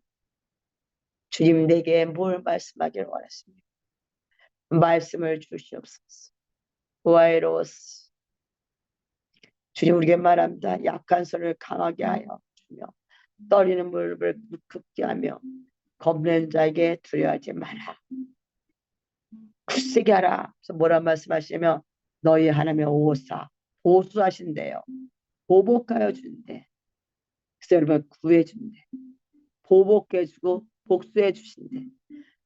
주님, 내게 뭘 말씀하기를 원하십니까? 말씀을 주시옵소서. 와이로스. 주님, 우리에게 말합니다. 약한 손을 강하게 하여 주며 떨리는 무릎을 굳게 하며 겁내는 자에게 두려워하지 마라. 굳세게 하라. 그래서 뭐라 말씀하시냐면 너희 하나님의 오사 보수하신대요. 보복하여 준대. 그래서 여러분 구해준대. 보복해주고 복수해 주신대.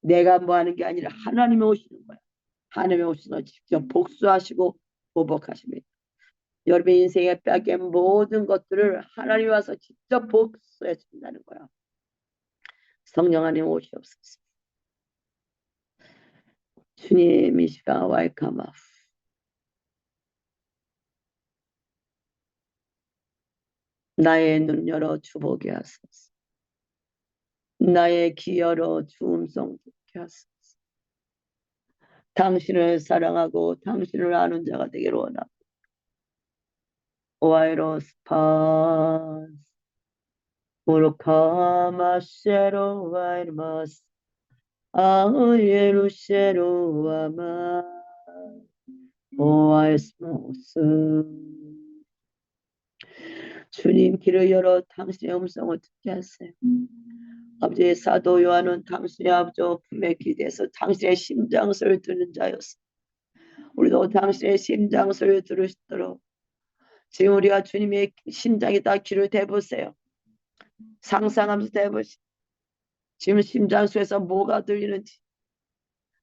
내가 뭐 하는 게 아니라 하나님이 오시는 거야. 하나님이 오시는 직접 복수하시고 보복하십니다. 여러분 인생에 뺏긴 모든 것들을 하나님이 와서 직접 복수해 준다는 거야. 성령 하나님 오시옵소서. 주님 이 시간 왈카마. 나의 눈 열어 주보게 하소서. 나의 귀 열어 주 음성 듣게 하소서. 당신을 사랑하고 당신을 아는 자가 되기를 원합니다. 와이로스파스 무르카마세로 와이르마스 아예루세로 아마 오아이스모스. 주님 길을 열어 당신의 음성을 듣게 하세요. 아버지의 사도 요한은 당신의 아버지 품에 기대서 당신의 심장소리를 듣는 자였어. 우리도 당신의 심장소리를 들으시도록 지금 우리가 주님의 심장에다 귀를 대보세요. 상상하면서 대보시오. 지금 심장소에서 뭐가 들리는지,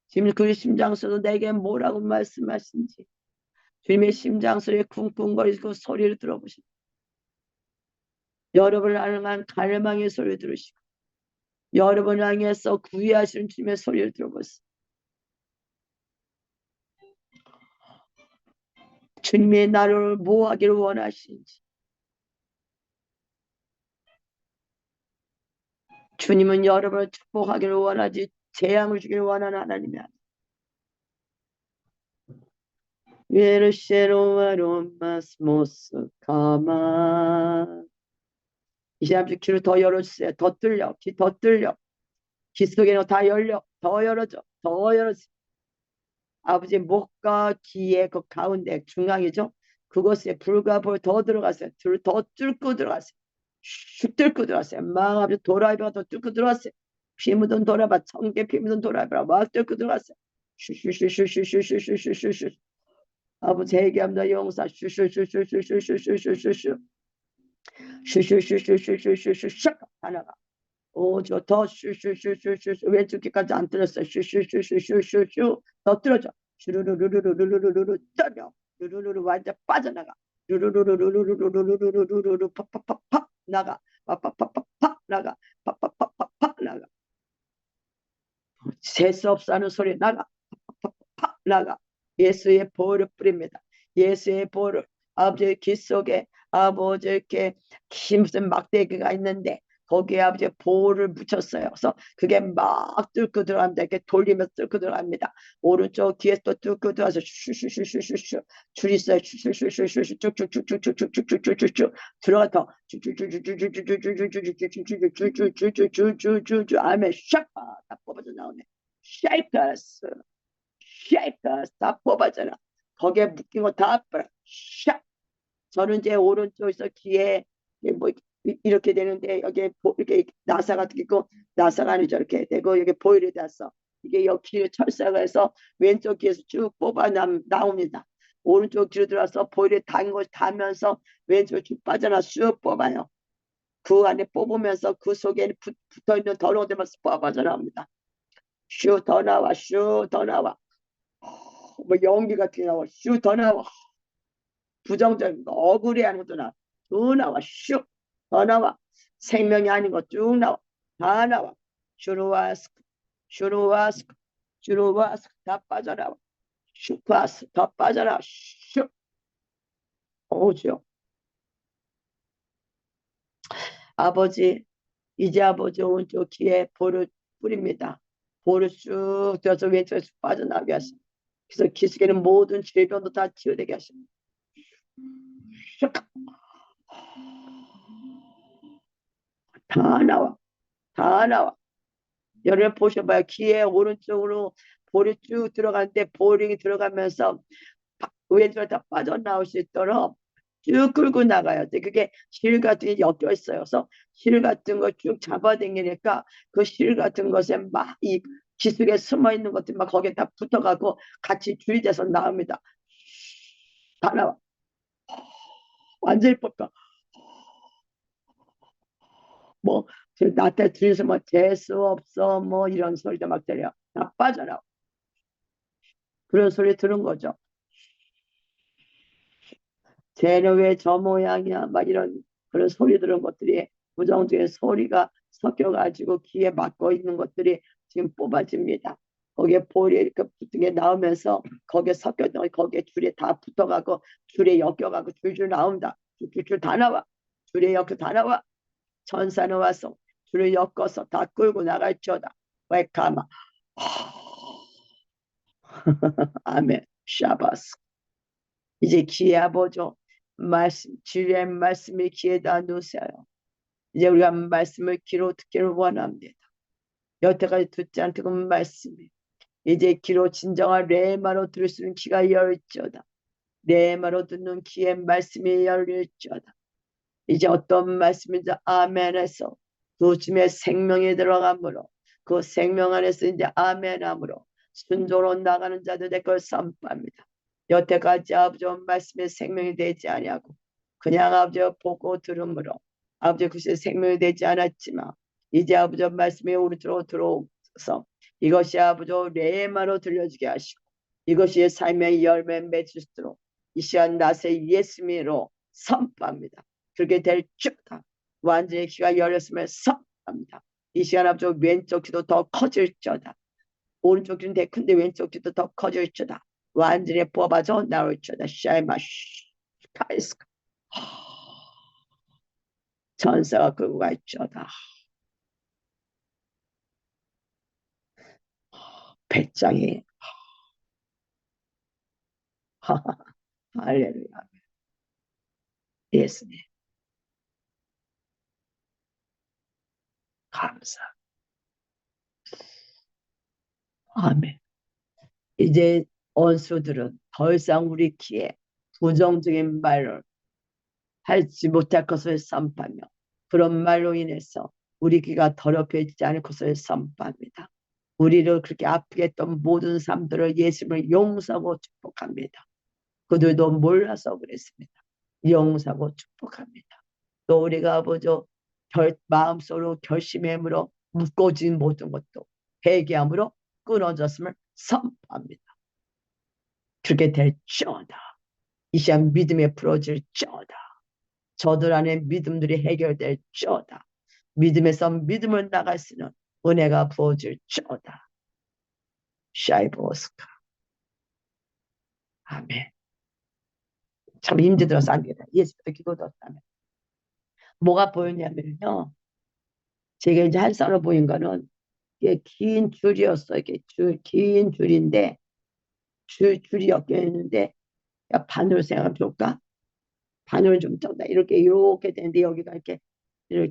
지금 그 심장소도 내게 뭐라고 말씀하신지 주님의 심장소리에 쿵쿵거리고 소리를 들어보시고 여러분을 향한 갈망의 소리를 들으시고 여러분을 향해서 구애하시는 주님의 소리를 들어보세요. 주님의 나를 뭐 하기를 원하시는지. 주님은 여러분을 축복하기를 원하지 재앙을 주기를 원하는 하나님이 아니에요. 웨르쉐로마로마스모스 가마. 이 사람 귀를 더 열어주세요. 더 뚫려. 귀 더 뚫려. 귀 속에는 다 열려. 더 열어줘. 더 열어줘. 아버지 목과 귀의 그 가운데 중앙이죠. 그것에 불과 불 더 들어가세요. 더 뚫고 들어가세요. 슉 뚫고 들어가세요. 막 아버지 도라이버가 더 뚫고 들어가세요. 피 묻은 도라이버, 청개 피 묻은 도라이버가 막 뚫고 들어가세요. 슈슈슈슈슈슈슈슈슈슈슈. 아버지 회개합니다. 용서 슈슈슈슈슈슈슈슈슈슈슈. 슈슈슈슈슈슈슈슈 하나가 저 슈슈슈슈슈 왼쪽 귀까지 안 들었어요. 슈슈슈슈슈슈슈 더 들어줘. 슈루루루루루루루루루 떨려. 루루루루 완전 빠져나가. 루루루루루루루루루루루루 팍팍팍팍 나가. 팍팍팍팍 나가. 팍팍팍팍 나가. 셀 수 없어 하는 소리 나가. 팍팍팍 나가. 예수의 보혈을 뿌립니다. 예수의 보혈을 아버지의 귀 속에 아버지께 무슨 막대기가 있는데 거기에 아버지 보호를 묻혔어요. 그래서 그게 막 뚫고 들어갑니다. 이렇게 돌리면서 뚫고 들어갑니다. 오른쪽 귀에 또 뚫고 들어가서 슈슈슈슈슈슈 줄 있어요. 슈슈슈슈슈 쭉쭉쭉쭉쭉쭉쭉쭉쭉쭉 들어가서 쭉쭉쭉쭉쭉쭉쭉쭉쭉쭉쭉쭉쭉쭉쭉쭉쭉쭉 아멘 샤파 다 뽑아져 나오네. 쉐이커스 쉐이커스 다 뽑아져라. 거기에 묶인 거 다 뿌려. 샥 저는 이제 오른쪽에서 귀에 뭐 이렇게 되는데 여기에 이렇게 나사 같은 게 있고 나사가 아니죠 이렇게 되고 여기 보일이 됐어. 이게 여기 철사가 해서 왼쪽 귀에서 쭉 뽑아 나옵니다. 오른쪽 귀로 들어와서 보일에 닿은 걸 닿으면서 왼쪽 쭉 빠져나 쑥 뽑아요. 그 안에 뽑으면서 그 속에 붙어있는 더러운 데만 뽑아져나옵니다. 슈 더 나와 슈 더 나와 뭐 연기 같은 게 나와 슈 더 나와 부정적인 거 억울해하는 것도 나와 쭉 나와 슉 더 나와 생명이 아닌 거 쭉 나와 다 나와 슈루와스크 슈루와스크 슈루와스크 다 빠져나와 슈파스 더 빠져나와 슉 오죠. 아버지 이제 아버지 오른쪽 귀에 볼을 뿌립니다. 볼을 쑥 들어서 왼쪽에 쑥 빠져나가게 하십니다. 그래서 기숙에는 모든 질병도 다 치유되게 하십니다. 다 나와 다 나와. 여러분 보셔봐요. 귀에 오른쪽으로 볼이 쭉 들어가는데 볼이 들어가면서 왼쪽으로 다 빠져나올 수 있도록 쭉 끌고 나가야 돼. 그게 실 같은 게 엮여 있어요. 그래서 실 같은 거 쭉 잡아당기니까 그 실 같은 것에 막 이 기숙에 숨어 있는 것들이 막 거기에 다 붙어가고 같이 줄이 돼서 나옵니다. 다 나와. 완전히 뽑혀. 뭐 나한테 들려서 뭐 재수 없어 뭐 이런 소리도 막 들려. 다 빠져나와. 그런 소리 들은 거죠. 쟤는 왜 저 모양이야 막 이런 그런 소리 들은 것들이 부정적인 소리가 섞여가지고 귀에 막고 있는 것들이 지금 뽑아집니다. 거기에 볼이 이렇게 붙은 게 나오면서 거기에 섞여있던 거기에 줄이 다 붙어가고 줄에 엮여가고 줄줄 나온다. 줄줄 다 나와. 줄에 엮여 다 나와. 천사는 와서 줄을 엮어서 다 끌고 나갈지어다. 왜 가마. 아멘. 샤바스. 이제 귀에 아버죠. 말씀, 주의 말씀을 귀에다 놓으세요. 이제 우리가 말씀을 귀로 듣기를 원합니다. 여태까지 듣지 않던 말씀이 이제 귀로 진정한 레마로 들을 수 있는 귀가 열릴지어다. 레마로 듣는 귀의 말씀이 열릴지어다. 이제 어떤 말씀인지 아멘에서 그 중에 생명이 들어가므로 그 생명 안에서 이제 아멘함으로 순조로 나가는 자들의 걸 선포합니다. 여태까지 아버지 말씀에 생명이 되지 아니하고 그냥 아버지 보고 들음으로 아버지 그것이 생명이 되지 않았지만 이제 아버지 말씀이 오른쪽으로 들어오서 이것이 아버지 레마로 들려주게 하시고 이것이 삶의 열매 맺을 수 있도록 이 시간 낮에 예수님으로 선포합니다. 그렇게 될지어다. 완전히 귀가 열렸으면 선포합니다. 이 시간 아버지 왼쪽 귀도 더 커질지어다. 오른쪽 귀는 되게 큰데 왼쪽 귀도 더 커질지어다. 완전히 뽑아져 나올지어다. 샤이마시 카이스 전사가 끌고 갈지어다. 배짱이 할렐루야. 예수님 감사. 아멘. 이제 원수들은 더 이상 우리 귀에 부정적인 말을 하지 못할 것을 선포하며 그런 말로 인해서 우리 귀가 더럽혀지지 않을 것을 선포합니다. 우리를 그렇게 아프게 했던 모든 사람들을 예수님을 용서하고 축복합니다. 그들도 몰라서 그랬습니다. 용서하고 축복합니다. 또 우리가 아버지 마음속으로 결심함으로 묶어진 모든 것도 회개함으로 끊어졌음을 선포합니다. 그렇게 될지어다. 이 시간 믿음에 풀어질지어다. 저들 안에 믿음들이 해결될지어다. 믿음에서 믿음을 나갈 수 있는 은혜가 부어질지어다. 샤이보스카. 아멘. 참 힘들어서 안 되다. 예수부터 기도했다면 뭐가 보였냐면요. 제가 이제 한 쌍으로 보인 거는 이게 긴 줄이었어. 이게 긴 줄인데 줄이 엮여 있는데 야, 바늘 생각 볼까? 바늘 좀 쩐다. 이렇게 되는데 여기가 이렇게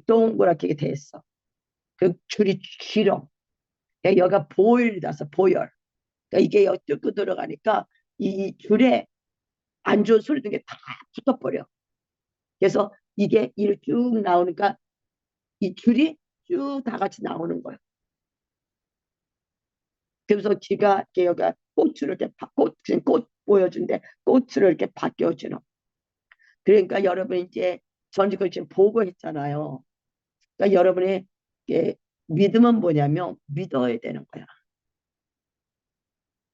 동그랗게 돼 있어. 그 줄이 길어. 그러니까 여기가 보일이라서 보열. 그러니까 이게 여기 뚫고 들어가니까 이 줄에 안 좋은 소리 등게 다 붙어버려. 그래서 이게 이렇게 쭉 나오니까 이 줄이 쭉 다 같이 나오는 거야. 그래서 기가 이렇게 여기가 꽃으로 이렇게 꽃 보여준대. 꽃으로 이렇게 바뀌어주는. 그러니까 여러분 이제 전 이걸 지금 보고 했잖아요. 그러니까 여러분의 이게 믿음은 뭐냐면 믿어야 되는 거야.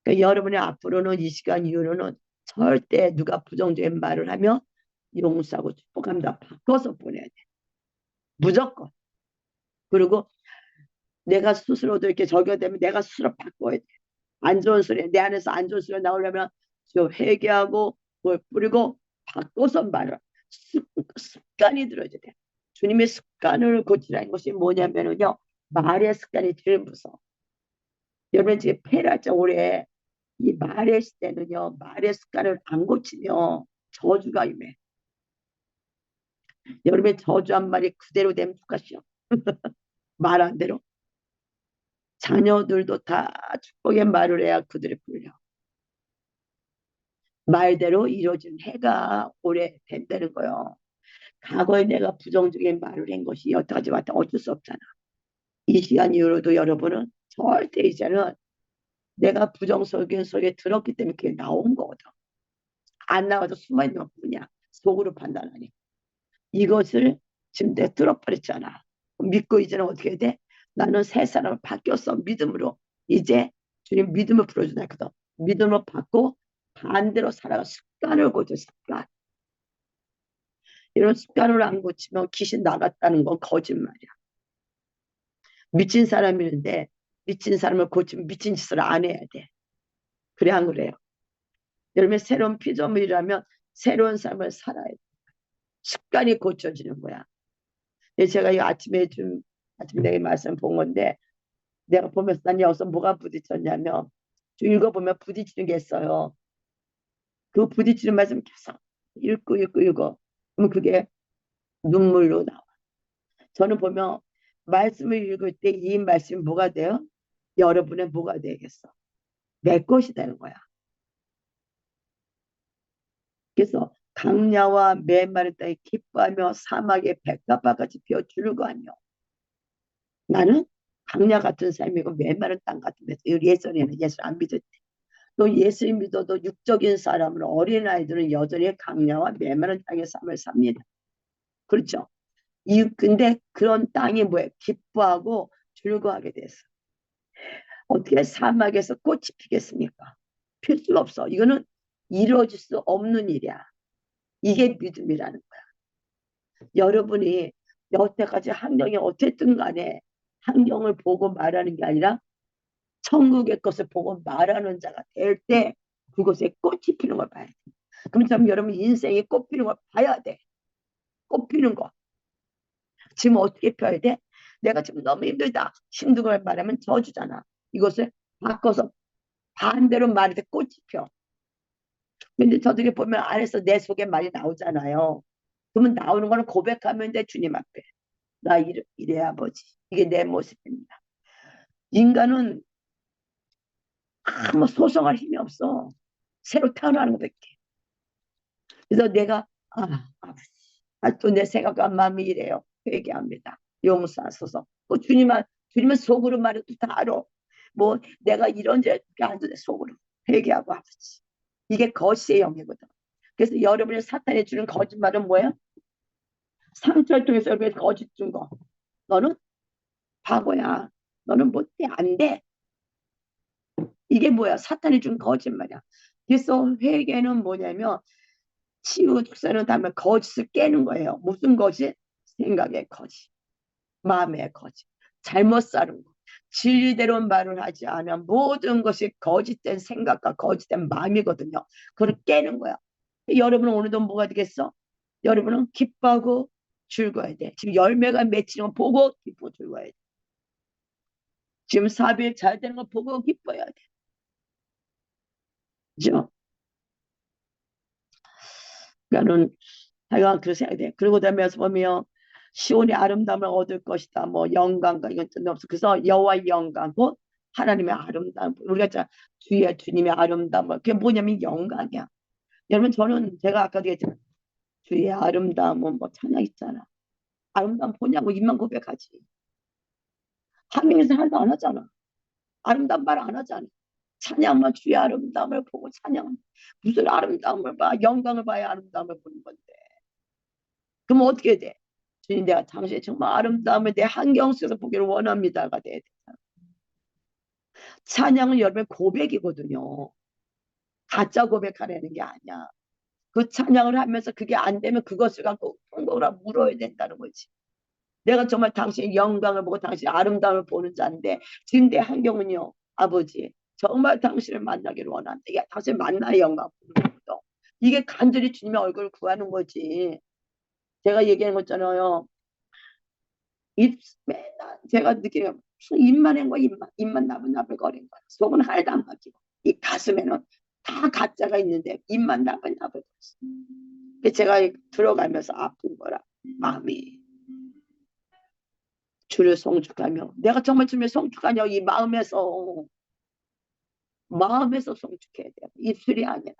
그러니까 여러분의 앞으로는 이 시간 이후로는 절대 누가 부정적인 말을 하면 용서하고 축복합니다. 바꿔서 보내야 돼. 무조건. 그리고 내가 스스로도 이렇게 적용되면 내가 스스로 바꿔야 돼. 안 좋은 소리, 내 안에서 안 좋은 소리 나오려면 좀 회개하고 뭘 뿌리고 바꿔서 말을 습관이 들어야 돼. 주님의 습관을 고치라는 것이 뭐냐면요. 말의 습관이 제일 무서워. 여러분 지금 폐랄자 올해 이 말의 시대는요. 말의 습관을 안 고치면 저주가 임해. 여러분의 저주 한 말이 그대로 되면 똑같이요. 말한 대로. 자녀들도 다 축복의 말을 해야 그들이 풀려. 말대로 이루어진 해가 올해 된다는 거요. 과거에 내가 부정적인 말을 한 것이 여태까지 왔다 어쩔 수 없잖아. 이 시간 이후로도 여러분은 절대 이제는 내가 부정적인 소리에 들었기 때문에 그게 나온 거거든. 안 나와도 숨어있는 것 뿐이야. 속으로 판단하니. 이것을 지금 내가 들어버렸잖아. 믿고 이제는 어떻게 돼? 나는 새 사람을 바뀌었어. 믿음으로. 이제 주님 믿음을 풀어주나 했거든. 믿음을 받고 반대로 살아가 습관을 고쳐 습관. 이런 습관을 안 고치면 귀신 나갔다는 건 거짓말이야. 미친 사람이는데 미친 사람을 고치면 미친 짓을 안 해야 돼. 그래 안 그래요? 여러분 새로운 피조물이라면 새로운 삶을 살아야 돼. 습관이 고쳐지는 거야. 제가 이 아침에 내가 말씀 본 건데 내가 보면서 난 여기서 뭐가 부딪혔냐면 좀 읽어보면 부딪히는 게 있어요. 그 부딪히는 말씀 계속 읽고 그러면 그게 눈물로 나와. 저는 보면 말씀을 읽을 때 이 말씀이 뭐가 돼요? 여러분의 뭐가 되겠어? 내 것이 되는 거야. 그래서 강야와 메마른 땅에 기뻐하며 사막에 백합화같이 피어주는 거 아니요. 나는 강야 같은 삶이고 메마른 땅 같은 데서 예전에는 예수 안 믿었대. 또 예수 믿어도 육적인 사람은 어린아이들은 여전히 강야와 메마른 땅의 삶을 삽니다. 그렇죠? 근데 그런 땅이 뭐예요? 기뻐하고 즐거워하게 됐어. 어떻게 사막에서 꽃이 피겠습니까? 필 수가 없어. 이거는 이루어질 수 없는 일이야. 이게 믿음이라는 거야. 여러분이 여태까지 환경이 어쨌든 간에 환경을 보고 말하는 게 아니라 천국의 것을 보고 말하는 자가 될 때 그곳에 꽃이 피는 걸 봐야 돼. 그럼 참 여러분 인생에 꽃 피는 걸 봐야 돼. 꽃 피는 거. 지금 어떻게 펴야 돼? 내가 지금 너무 힘들다. 힘든 걸 말하면 저주잖아. 이것을 바꿔서 반대로 말할 때 꽃이 펴. 근데 저들이 보면 안에서 내 속에 말이 나오잖아요. 그러면 나오는 거는 고백하면 돼, 주님 앞에. 나 이래 아버지. 이게 내 모습입니다. 인간은 아무 소송할 힘이 없어. 새로 태어나는 것밖에. 그래서 내가 아버지. 또 내 생각과 마음이 이래요. 회개합니다. 용서하소서. 주님은 속으로 말해도 다 알아. 뭐 내가 이런 데 안 돼. 속으로 회개하고 아버지. 이게 거시의 영이거든. 그래서 여러분의 사탄이 주는 거짓말은 뭐예요? 상처를 통해서 여러분이 거짓 준 거. 너는 바보야. 너는 못돼. 안 돼. 이게 뭐야? 사탄이 준 거짓말이야. 그래서 회개는 뭐냐면 치유사는 다음에 거짓을 깨는 거예요. 무슨 거짓? 생각의 거짓. 마음의 거짓. 잘못 사는 거. 진리대로 말을 하지 않으면 모든 것이 거짓된 생각과 거짓된 마음이거든요. 그걸 깨는 거야. 여러분은 오늘도 뭐가 되겠어? 여러분은 기뻐하고 즐거워야 돼. 지금 열매가 맺히는 거 보고 기쁘고 즐거워야 돼. 지금 사업이 잘 되는 거 보고 기뻐야 돼. 그죠? 그러니까는 하여간 그렇게 생각이 돼. 그리고 다음에서 보면 시온의 아름다움을 얻을 것이다. 뭐 영광과 이건 없어. 그래서 여호와의 영광, 곧 하나님의 아름다움. 우리가 자 주의 주님의 아름다움. 그게 뭐냐면 영광이야. 여러분 저는 제가 아까 얘기했잖아요. 주의 아름다움은 뭐 찬양 있잖아. 아름다움 보냐고 입만 고백하지. 환경에서 하나도 안 하잖아. 아름다운 말 안 하잖아. 찬양만 주의 아름다움을 보고 찬양. 무슨 아름다움을 봐. 영광을 봐야 아름다움을 보는 건데. 그럼 어떻게 돼? 주님 내가 당신의 정말 아름다움을 내 환경 속에서 보기를 원합니다가 돼야 돼. 찬양은 여러분의 고백이거든요. 가짜 고백하려는 게 아니야. 그 찬양을 하면서 그게 안 되면 그것을 갖고 통곡을 물어야 된다는 거지. 내가 정말 당신의 영광을 보고 당신의 아름다움을 보는 자인데 지금 내 환경은요. 아버지 정말 당신을 만나기를 원한다. 이게 당신을 만나야 영광 보는 거거든. 이게 간절히 주님의 얼굴을 구하는 거지. 제가 얘기하는 거잖아요. 입 맨날 제가 느끼는 무슨 입만 한 거 입만 나불나불거리는 거야. 속은 하나도 안 바뀌고 이 가슴에는 다 가짜가 있는데 입만 나불나불거렸어. 제가 들어가면서 아픈 거라 마음이 주를 성축하며 내가 정말 주를 성축하냐 이 마음에서 성축해야 돼. 입술이 아니라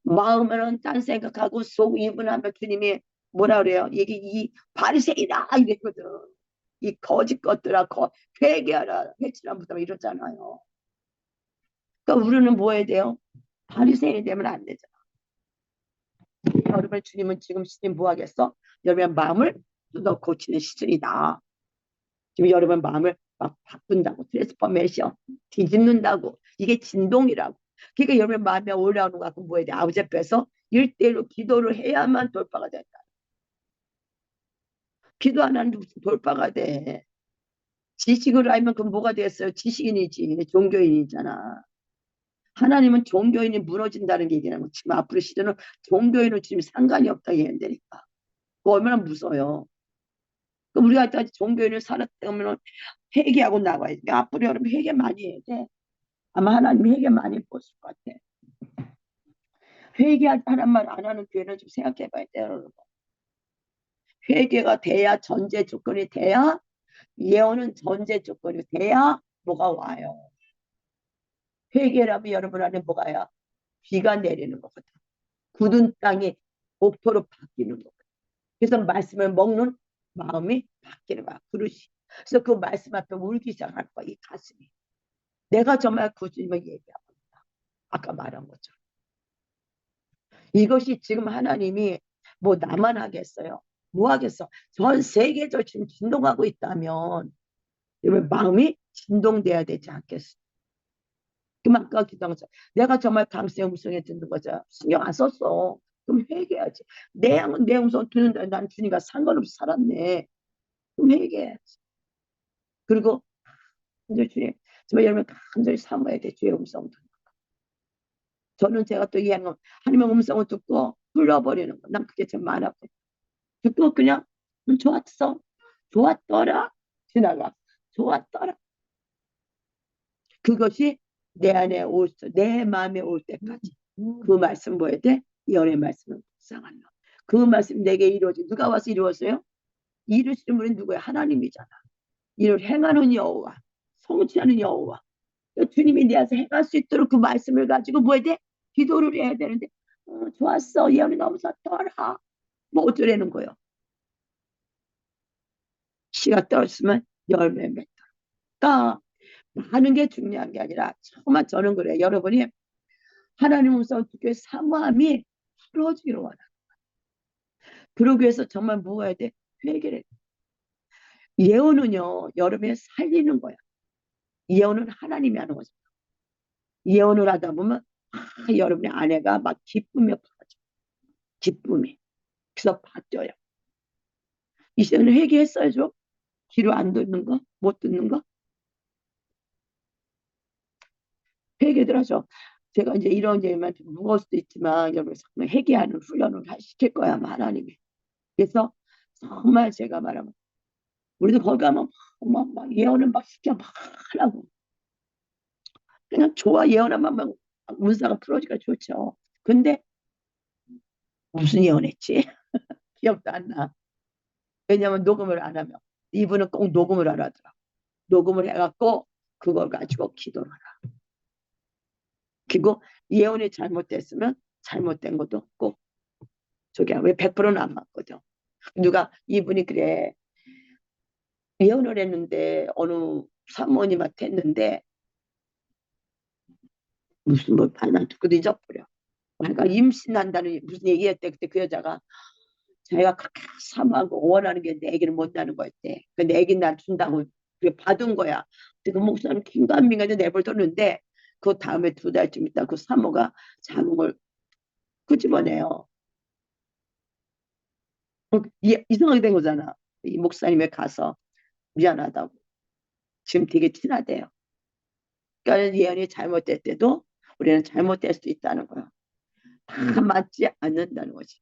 마음에는 딴 생각하고 속 입은 하면 주님이 뭐라 그래요? 이게 이 바리새인이다 이랬거든. 이 거짓 것들아 회개하라 회치라부터 이러잖아요. 그러니까 우리는 뭐 해야 돼요? 바리새인이 되면 안 되잖아. 여러분 주님은 지금 시즌 뭐 하겠어? 여러분의 마음을 뜯어 고치는 시즌이다. 지금 여러분 마음을 막 바꾼다고 트랜스포메이션 뒤집는다고 이게 진동이라고. 그러니까 여러분 마음에 올라오는 거 갖고 뭐 해야 돼? 아버지 앞에서 1대1로 기도를 해야만 돌파가 된다. 기도 안 하는데 무슨 돌파가 돼? 지식을 알면 그럼 뭐가 됐어요? 지식인이지 종교인이잖아. 하나님은 종교인이 무너진다는 얘기는 거 지금 앞으로 시대는 종교인은 지금 상관이 없다 얘기한다니까. 그거 얼마나 무서워요. 그럼 우리가 아직까지 종교인을 살았다면 회개하고 나가야 돼. 앞으로 여러분 회개 많이 해야 돼. 아마 하나님이 회개 많이 보실 것 같아. 회개하는 말 안 하는 교회는 좀 생각해 봐야 돼요, 여러분. 회개가 돼야 전제 조건이 돼야 예언은 전제 조건이 돼야 뭐가 와요. 회개라면 여러분 안에 뭐가요? 비가 내리는 거거든. 굳은 땅이 옥토로 바뀌는 거거든. 그래서 말씀을 먹는 마음이 바뀌는 거야. 그릇이. 그래서 그 말씀 앞에 울기 시작할 거야. 이 가슴이. 내가 정말 구주님을 얘기하고 있다. 아까 말한 것처럼. 이것이 지금 하나님이 뭐 나만 하겠어요? 뭐 하겠어? 전 세계적으로 지금 진동하고 있다면 마음이 진동돼야 되지 않겠어? 그럼 아까 기도한 것처럼 내가 정말 당신의 음성에 듣는 거죠. 신경 안 썼어. 그럼 회개해야지. 내 음성 듣는데 난 주님과 상관없이 살았네. 그럼 회개해야지. 그리고 이제 주님, 정말 여러분 간절히 삼아야 돼. 주의 음성 듣는 거. 저는 제가 또 이해하는 건 하나님의 음성을 듣고 흘러버리는 거. 난 그게 참 많았고 듣고 그냥 좋았어. 좋았더라. 지나가. 좋았더라. 그것이 내 안에 내 마음에 올 때까지 그 말씀 뭐야 돼? 예언의 말씀은 묵상하며 그 말씀 내게 이루어지 누가 와서 이루었어요? 이루시는 분이 누구야? 하나님이잖아. 이를 행하는 여호와 성취하는 여호와 주님이 내 안에서 행할 수 있도록 그 말씀을 가지고 뭐야 돼? 기도를 해야 되는데 좋았어. 예언이 너무 좋더라. 뭐 어쩌라는 거요? 씨가 떨어졌으면 열매 맺더라. 그러니까 많은 게 중요한 게 아니라 정말 저는 그래요. 여러분이 하나님 음성을 듣고 사모함이 풀어지기를 원합니다. 그러기 위해서 정말 뭐 해야 돼? 회개를. 예언은요. 여러분이 살리는 거야. 예언은 하나님이 하는 거죠. 예언을 하다 보면 여러분의 아내가 막 기쁨에 빠져. 기쁨이. 그래서 바뀌어요. 이 시간에 회개했어야죠. 귀로 안 듣는 거? 못 듣는 거? 회개들 하죠. 제가 이제 이런 얘기만 좀 무거울 수도 있지만 여러분 정말 회개하는 훈련을 시킬 거야 하나님이. 그래서 정말 제가 말하면 우리도 거기 가면 막 예언을 막 시켜 막 하라고. 그냥 좋아. 예언하면 막 문사가 풀어지가 좋죠. 근데 무슨 예언했지? 기억도 안 나. 왜냐면 녹음을 안 하면 이분은 꼭 녹음을 하라더라. 녹음을 해갖고 그걸 가지고 기도를 하라. 그리고 예언이 잘못됐으면 잘못된 것도 꼭 저기 왜 100%는 안 맞거든. 누가 이분이 그래 예언을 했는데 어느 사모님한테 했는데 무슨 뭐 하나 듣고도 잊어버려. 그러니까 임신한다는 무슨 얘기했대. 그때 그 여자가 자기가 그렇게 사모하고 원하는 게 내 애기를 못 낳는 거였대. 그 내 애기 날 준다고 그게 받은 거야. 그 목사는 긴가민가에 내버려뒀는데 그 다음에 2달쯤 있다 그 사모가 자궁을 끄집어내요. 이상하게 된 거잖아. 이 목사님에 가서 미안하다고. 지금 되게 친하대요. 그러니까 예언이 잘못될 때도 우리는 잘못될 수도 있다는 거야. 다 맞지 않는다는 거지.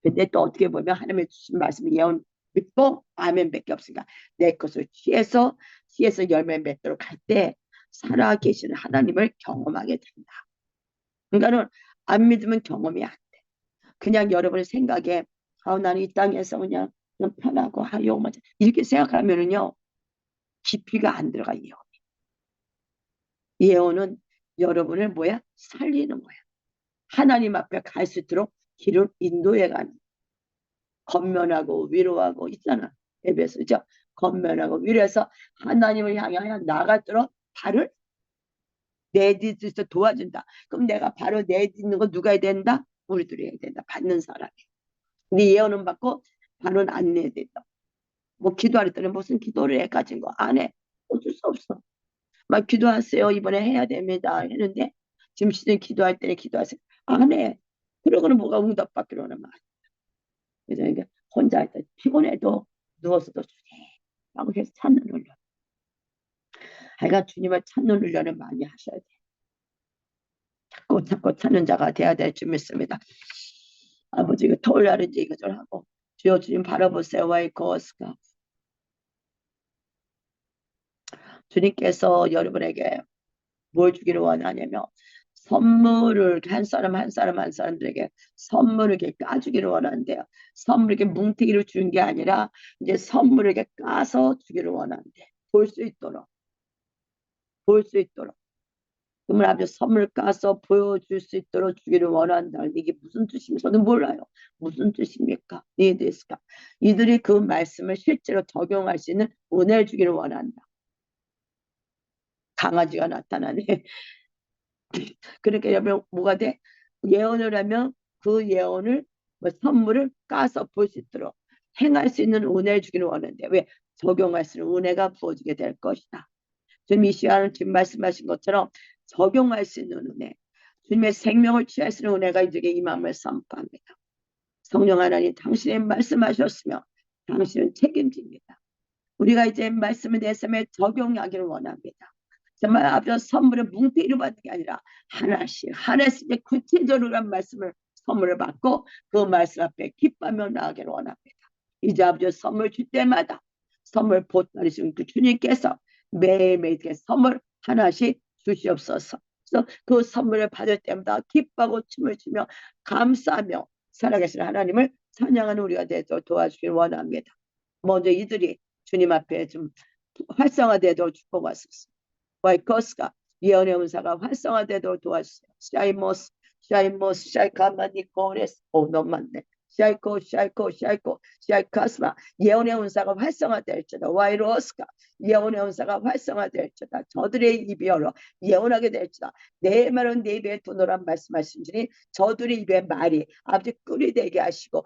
근데 또 어떻게 보면 하나님의 주신 말씀 예언 믿고 아멘밖에 없으니까 내 것을 취해서 열매 맺도록 할 때 살아 계시는 하나님을 경험하게 된다. 그러니까는 안 믿으면 경험이 안 돼. 그냥 여러분의 생각에 나는 이 땅에서 그냥 좀 편하고 하요 이렇게 생각하면은요 깊이가 안 들어가. 예언은 여러분을 뭐야 살리는 거야. 하나님 앞에 갈 수 있도록 길을 인도해가는 겉면하고 위로하고 있잖아. 에베소죠. 겉면하고 위로해서 하나님을 향하여 나가도록 발을 내딛을 수 도와준다. 그럼 내가 바로 내딛는 거 누가 해야 된다? 우리들이 해야 된다. 받는 사람이. 네 예언은 받고 바로는 안 내야 된다. 뭐 기도하랬더니 무슨 기도를 해 가진 거 안 해. 어쩔 수 없어. 막 기도하세요. 이번에 해야 됩니다. 했는데 지금 시즌 기도할 때는 기도하세요. 안 해. 그러고는 뭐가 응답받기로 하는 말. 그래서 이게 혼자 할 때 피곤해도 누워서도 주님 하고 계속 찾는 훈련. 하여간 주님을 찾는 훈련을 많이 하셔야 돼. 찾고 찾는 자가 돼야 될 줄 믿습니다. 아버지 이거 토요일 날 이제 이거 좀 하고 주여 주님 바라보세요. 와이코스가 주님께서 여러분에게 뭘 주기를 원하냐면 선물을 한 사람 한 사람 한 사람들에게 선물을 이렇게 까주기를 원하는데요. 선물 이렇게 뭉태기로 주는 게 아니라 이제 선물을 이렇게 까서 주기를 원하는데 볼 수 있도록 볼 수 있도록 그러면 아버지 선물 까서 보여줄 수 있도록 주기를 원한다. 이게 무슨 뜻입니까? 저는 몰라요. 무슨 뜻입니까? 이해됐을까? 이들이 그 말씀을 실제로 적용할 수 있는 은혜를 주기를 원한다. 강아지가 나타나네. 그러니까 여러분 뭐가 돼? 예언을 하면 그 예언을 뭐 선물을 까서 볼 수 있도록 행할 수 있는 은혜를 주기를 원하는데 왜? 적용할 수 있는 은혜가 부어지게 될 것이다. 주님 이 시간은 지금 말씀하신 것처럼 적용할 수 있는 은혜, 주님의 생명을 취할 수 있는 은혜가 이들에게 임함을 선포합니다. 성령 하나님 당신의 말씀하셨으며 당신은 책임집니다. 우리가 이제 말씀을 내 삶에 적용하기를 원합니다. 정말 앞서 선물을 뭉태기로 받는 게 아니라 하나씩 구체적으로 한 말씀을 선물을 받고 그 말씀 앞에 기뻐하며 나가기를 원합니다. 이제 아버지 선물 줄 때마다 선물 보따리신 그 주님께서 매일매일 선물 하나씩 주시옵소서. 그래서 그 선물을 받을 때마다 기뻐하고 춤을 추며 감사하며 살아계신 하나님을 찬양하는 우리가 되도록 도와주길 원합니다. 먼저 이들이 주님 앞에 좀 활성화되도록 축복하소서. 와이커스가 예언의 은사가 활성화되도록 도와주세요. 샤이모스 샤이카마니코레스 너무 많네. 샤이카스마 예언의 은사가 활성화될지다. 와이로스가 예언의 은사가 활성화될지다. 저들의 입이 열어 예언하게 될지다. 내 말은 내 입에 도노란 말씀하신 주니 저들의 입에 말이 아버지 꿀이 되게 하시고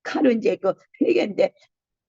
칼은 이제 그 회개인데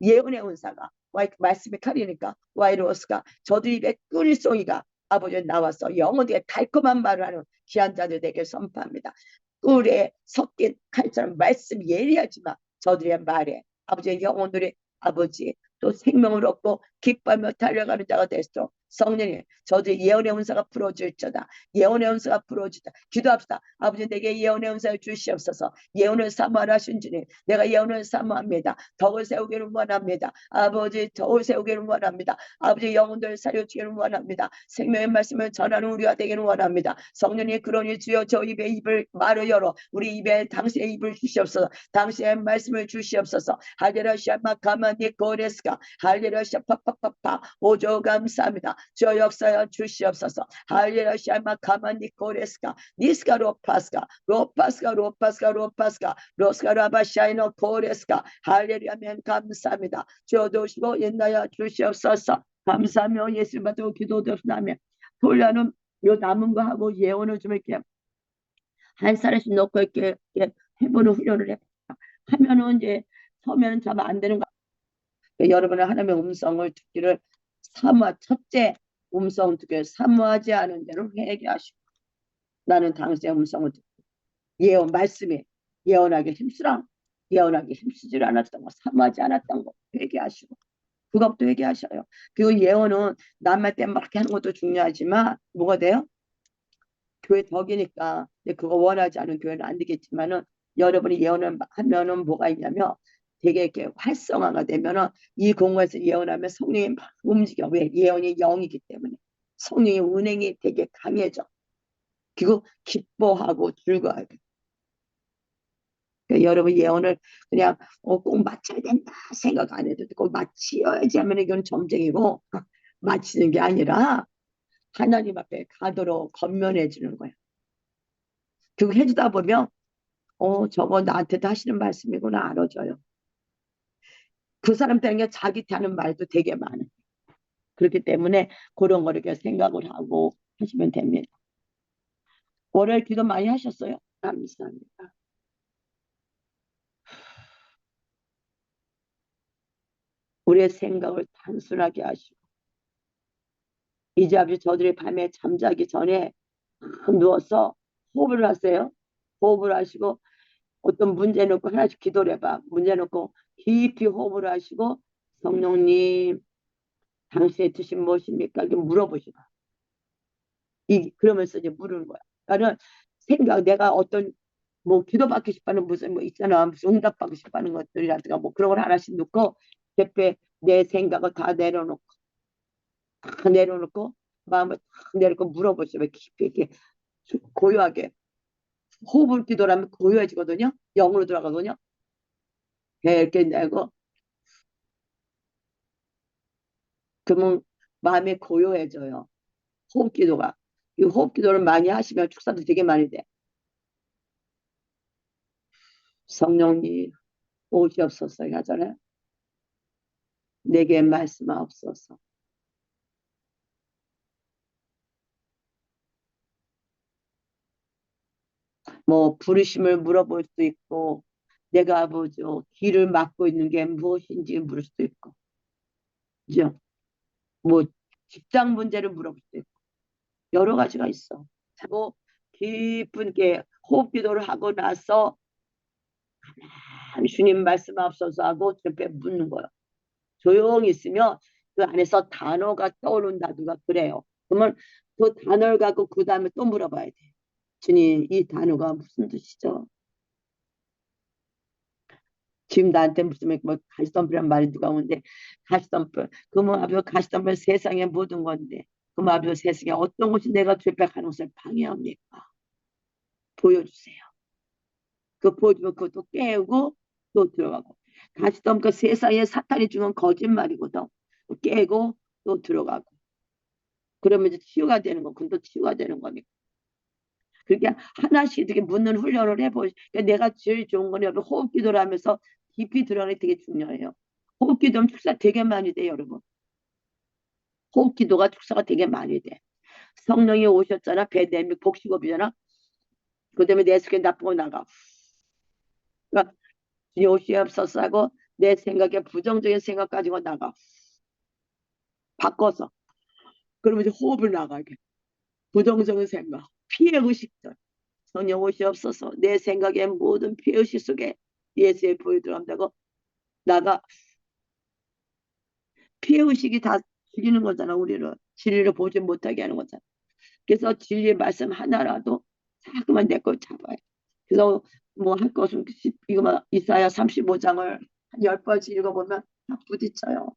예언의 은사가 말씀이 칼이니까 와이로스가 저들이 입에 꿀송이가 아버지 나와서 영혼에게 달콤한 말을 하는 귀한 자들에게 선포합니다. 꿀에 섞인 칼처럼 말씀 예리하지만 저들의 말에 아버지의 영혼들이 아버지 또 생명을 얻고 기뻐하며 달려가는 자가 될수록 성령님, 저도 예언의 은사가 풀어질지어다. 예언의 은사가 풀어지다. 기도합시다. 아버지, 내게 예언의 은사를 주시옵소서. 예언을 사모하라 하신 주님, 내가 예언을 사모합니다. 덕을 세우기를 원합니다. 아버지, 덕을 세우기를 원합니다. 아버지, 영혼들 살려주기를 원합니다. 생명의 말씀을 전하는 우리가 되기를 원합니다. 성령님, 그러니 주여 저 입의 입을 말을 열어 우리 입에 당신의 입을 주시옵소서. 당신의 말씀을 주시옵소서. 할렐루야 마카마니 고레스가 할렐루야 파파파파 오조 감사합니다. 저 역사여 주시옵소서. 할렐루야 마카마니 고레스가 니스가 로파스가 로파스가 로파스가 로파스가 로스가라바샤이노 고레스가 할렐루야면 감사합니다. 저도시고 옛나야 주시옵소서. 감사하며 예수 받고 기도드렸다며 돌려는 요 남은 거 하고 예언을 좀 이렇게 한 살씩 넣고 이렇게 해보는 훈련을 해 하면은 이제 서면은 참 안 되는 거. 여러분은 하나님의 음성을 듣기를 첫째 음성 듣기를 사모하지 않은 대로 회개하시고 나는 당신의 음성을 듣고 예언 말씀에 예언하기 힘쓰라 예언하기 힘쓰지 않았던 거 사모하지 않았던 거 회개하시고 그것도 회개하셔요. 그리고 예언은 남한테 막 하는 것도 중요하지만 뭐가 돼요? 교회 덕이니까 그거 원하지 않은 교회는 안 되겠지만은 여러분이 예언을 하면은 뭐가 있냐면 되게 이렇게 활성화가 되면은 이 공간에서 예언하면 성령이 막 움직여. 왜? 예언이 영이기 때문에 성령의 운행이 되게 강해져. 그리고 기뻐하고 즐거워하게. 그러니까 여러분 예언을 그냥 꼭 맞춰야 된다 생각 안 해도 꼭 맞춰야지 하면 이건 점쟁이고 맞히는 게 아니라 하나님 앞에 가도록 건면해 주는 거야. 그거 해주다 보면 저거 나한테도 하시는 말씀이구나 알아줘요. 그 사람 때문에 자기한테 하는 말도 되게 많아요. 그렇기 때문에 그런 거를 이렇게 생각을 하고 하시면 됩니다. 월요일 기도 많이 하셨어요? 감사합니다. 우리의 생각을 단순하게 하시고 이제 아버지 저들이 밤에 잠자기 전에 누워서 호흡을 하세요. 호흡을 하시고 어떤 문제 놓고 하나씩 기도를 해봐. 문제 놓고 깊이 호흡을 하시고 성령님 당신의 뜻이 무엇입니까? 이렇게 물어보시고 그러면서 이제 물은 거야. 나는 내가 어떤 뭐 기도받고 싶어하는 무슨 뭐 있잖아 무슨 응답받고 싶어하는 것들이라든가 뭐 그런 걸 하나씩 넣고 옆에 내 생각을 다 내려놓고 마음을 다 내려놓고 물어보시고 깊이 이렇게 고요하게 호흡을 기도하면 고요해지거든요. 영으로 들어가거든요. 이렇게 내고 그러면 마음이 고요해져요. 호흡 기도가. 이 호흡 기도를 많이 하시면 축사도 되게 많이 돼. 성령님 오시옵소서 하잖아요. 내게 말씀하옵소서. 뭐 부르심을 물어볼 수도 있고 내가 아버지 길을 막고 있는 게 무엇인지 물을 수도 있고 그죠? 뭐 직장 문제를 물어볼 수도 있고 여러 가지가 있어. 자고 깊은 게 호흡 기도를 하고 나서 주님 말씀하옵소서 하고 옆에 묻는 거예요. 조용히 있으면 그 안에서 단어가 떠오른다 누가 그래요. 그러면 그 단어를 갖고 그 다음에 또 물어봐야 돼. 주님 이 단어가 무슨 뜻이죠? 지금 나한테 무슨 뭐 가시덤불이란 말이 누가 오는데 가시덤불 그러면 아버지 가시덤불 세상의 모든 건데 그러면 아버지 세상에 어떤 것이 내가 죄백하는 것을 방해합니까? 보여주세요. 그 보여주면 그것도 깨우고 또 들어가고 가시덤불 세상에 사탄이 주는 거짓말이거든. 깨고 또 들어가고 그러면 이제 치유가 되는 거 그건 또 치유가 되는 거니까 그러니까 하나씩 이렇게 묻는 훈련을 해보시. 그러니까 내가 제일 좋은 건 여러분 호흡 기도를 하면서 깊이 들어가는 게 되게 중요해요. 호흡 기도는 축사 되게 많이 돼요, 여러분. 호흡 기도가 축사가 되게 많이 돼. 성령이 오셨잖아. 배 내밀 복식업이잖아. 그 다음에 내 속에 나쁜 거 나가. 그러니까 오시옵소서 하고 내 생각에 부정적인 생각 가지고 나가. 바꿔서. 그러면 이제 호흡을 나가게. 부정적인 생각. 피해 의식들. 성령 오시옵소서 내 생각의 모든 피해 의식 속에 예수의 보여 들어간다고 나가 피해 의식이 다 죽이는 거잖아 우리를. 진리를 보지 못하게 하는 거잖아. 그래서 진리의 말씀 하나라도 자꾸만 내 걸 잡아요. 그래서 뭐 할 것은 이거 뭐 이사야 35장을 한 10번씩 읽어보면 다 부딪혀요.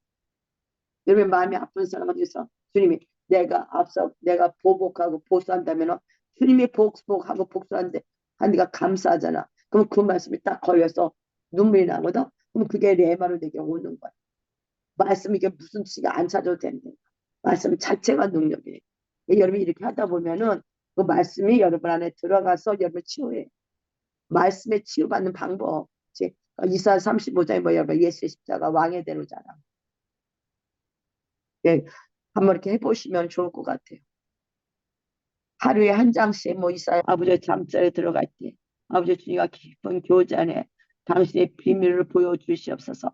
여러분 마음이 아픈 사람 어디 있어? 주님이 내가 보복하고 복수한다면 주님이 보복하고 복수한데 하니까 감사하잖아. 그럼 그 말씀이 딱 걸려서 눈물이 나거든. 그럼 그게 레마로 내게 오는 거야. 말씀 이게 무슨 뜻인가 안 찾아도 되는데 말씀 자체가 능력이에요. 여러분이 이렇게 하다 보면은 그 말씀이 여러분 안에 들어가서 여러분 치유해. 말씀에 치유받는 방법. 이사야 35장에 뭐 여러분 예수의 십자가 왕의 대로잖아. 예, 한번 이렇게 해보시면 좋을 것 같아요. 하루에 한 장씩 뭐 이사야 아버지의 잠자리에 들어갈 때 아버지 주님과 깊은 교제안에 당신의 비밀을 보여주시옵소서.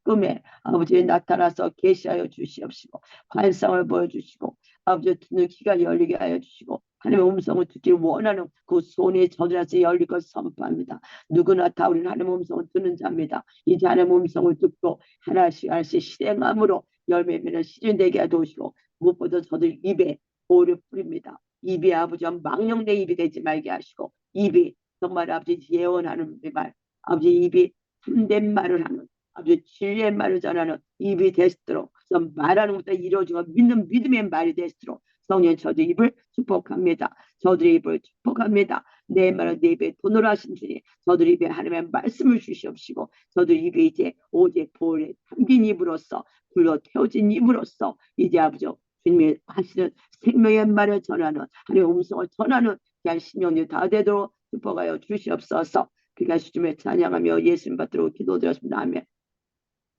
꿈에 아버지 나타나서 계시하여 주시옵시고 환상을 보여주시고 아버지 듣는 귀가 열리게 하여 주시고 하나님의 음성을 듣기를 원하는 그 손이 저들한테 열릴 것을 선포합니다. 누구나 다 우리는 하나님의 음성을 듣는 자입니다. 이제 하나님의 음성을 듣고 하나씩 실행함으로 열매 맺는 시즌 되게 해주시고 무엇보다 저들 입에 오를 뿌립니다. 입이 아버지 망령된 입이 되지 말게 하시고 입이 정말 아버지 예언하는 말 아버지 입이 참된 말을 하는 아버지 진리의 말을 전하는 입이 되시도록 말하는 것도 이루어지고 믿는 믿음의 말이 되시도록 성령 저들 입을 축복합니다. 저들의 입을 축복합니다. 내 말은 내 입에 돈으로 하신 주님 저들 입에 하나님의 말씀을 주시옵시고 저들 입에 이제 오직 볼에 담긴 입으로서 불러 태워진 입으로서 이제 아버지 주님이 하시는 생명의 말을 전하는 하나님의 음성을 전하는 귀한 신령이 다 되도록 축복하여 주시옵소서. 그가 주님의 찬양하며 예수님 받들어 기도드렸습니다. 아멘.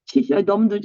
시절 너무 늦어.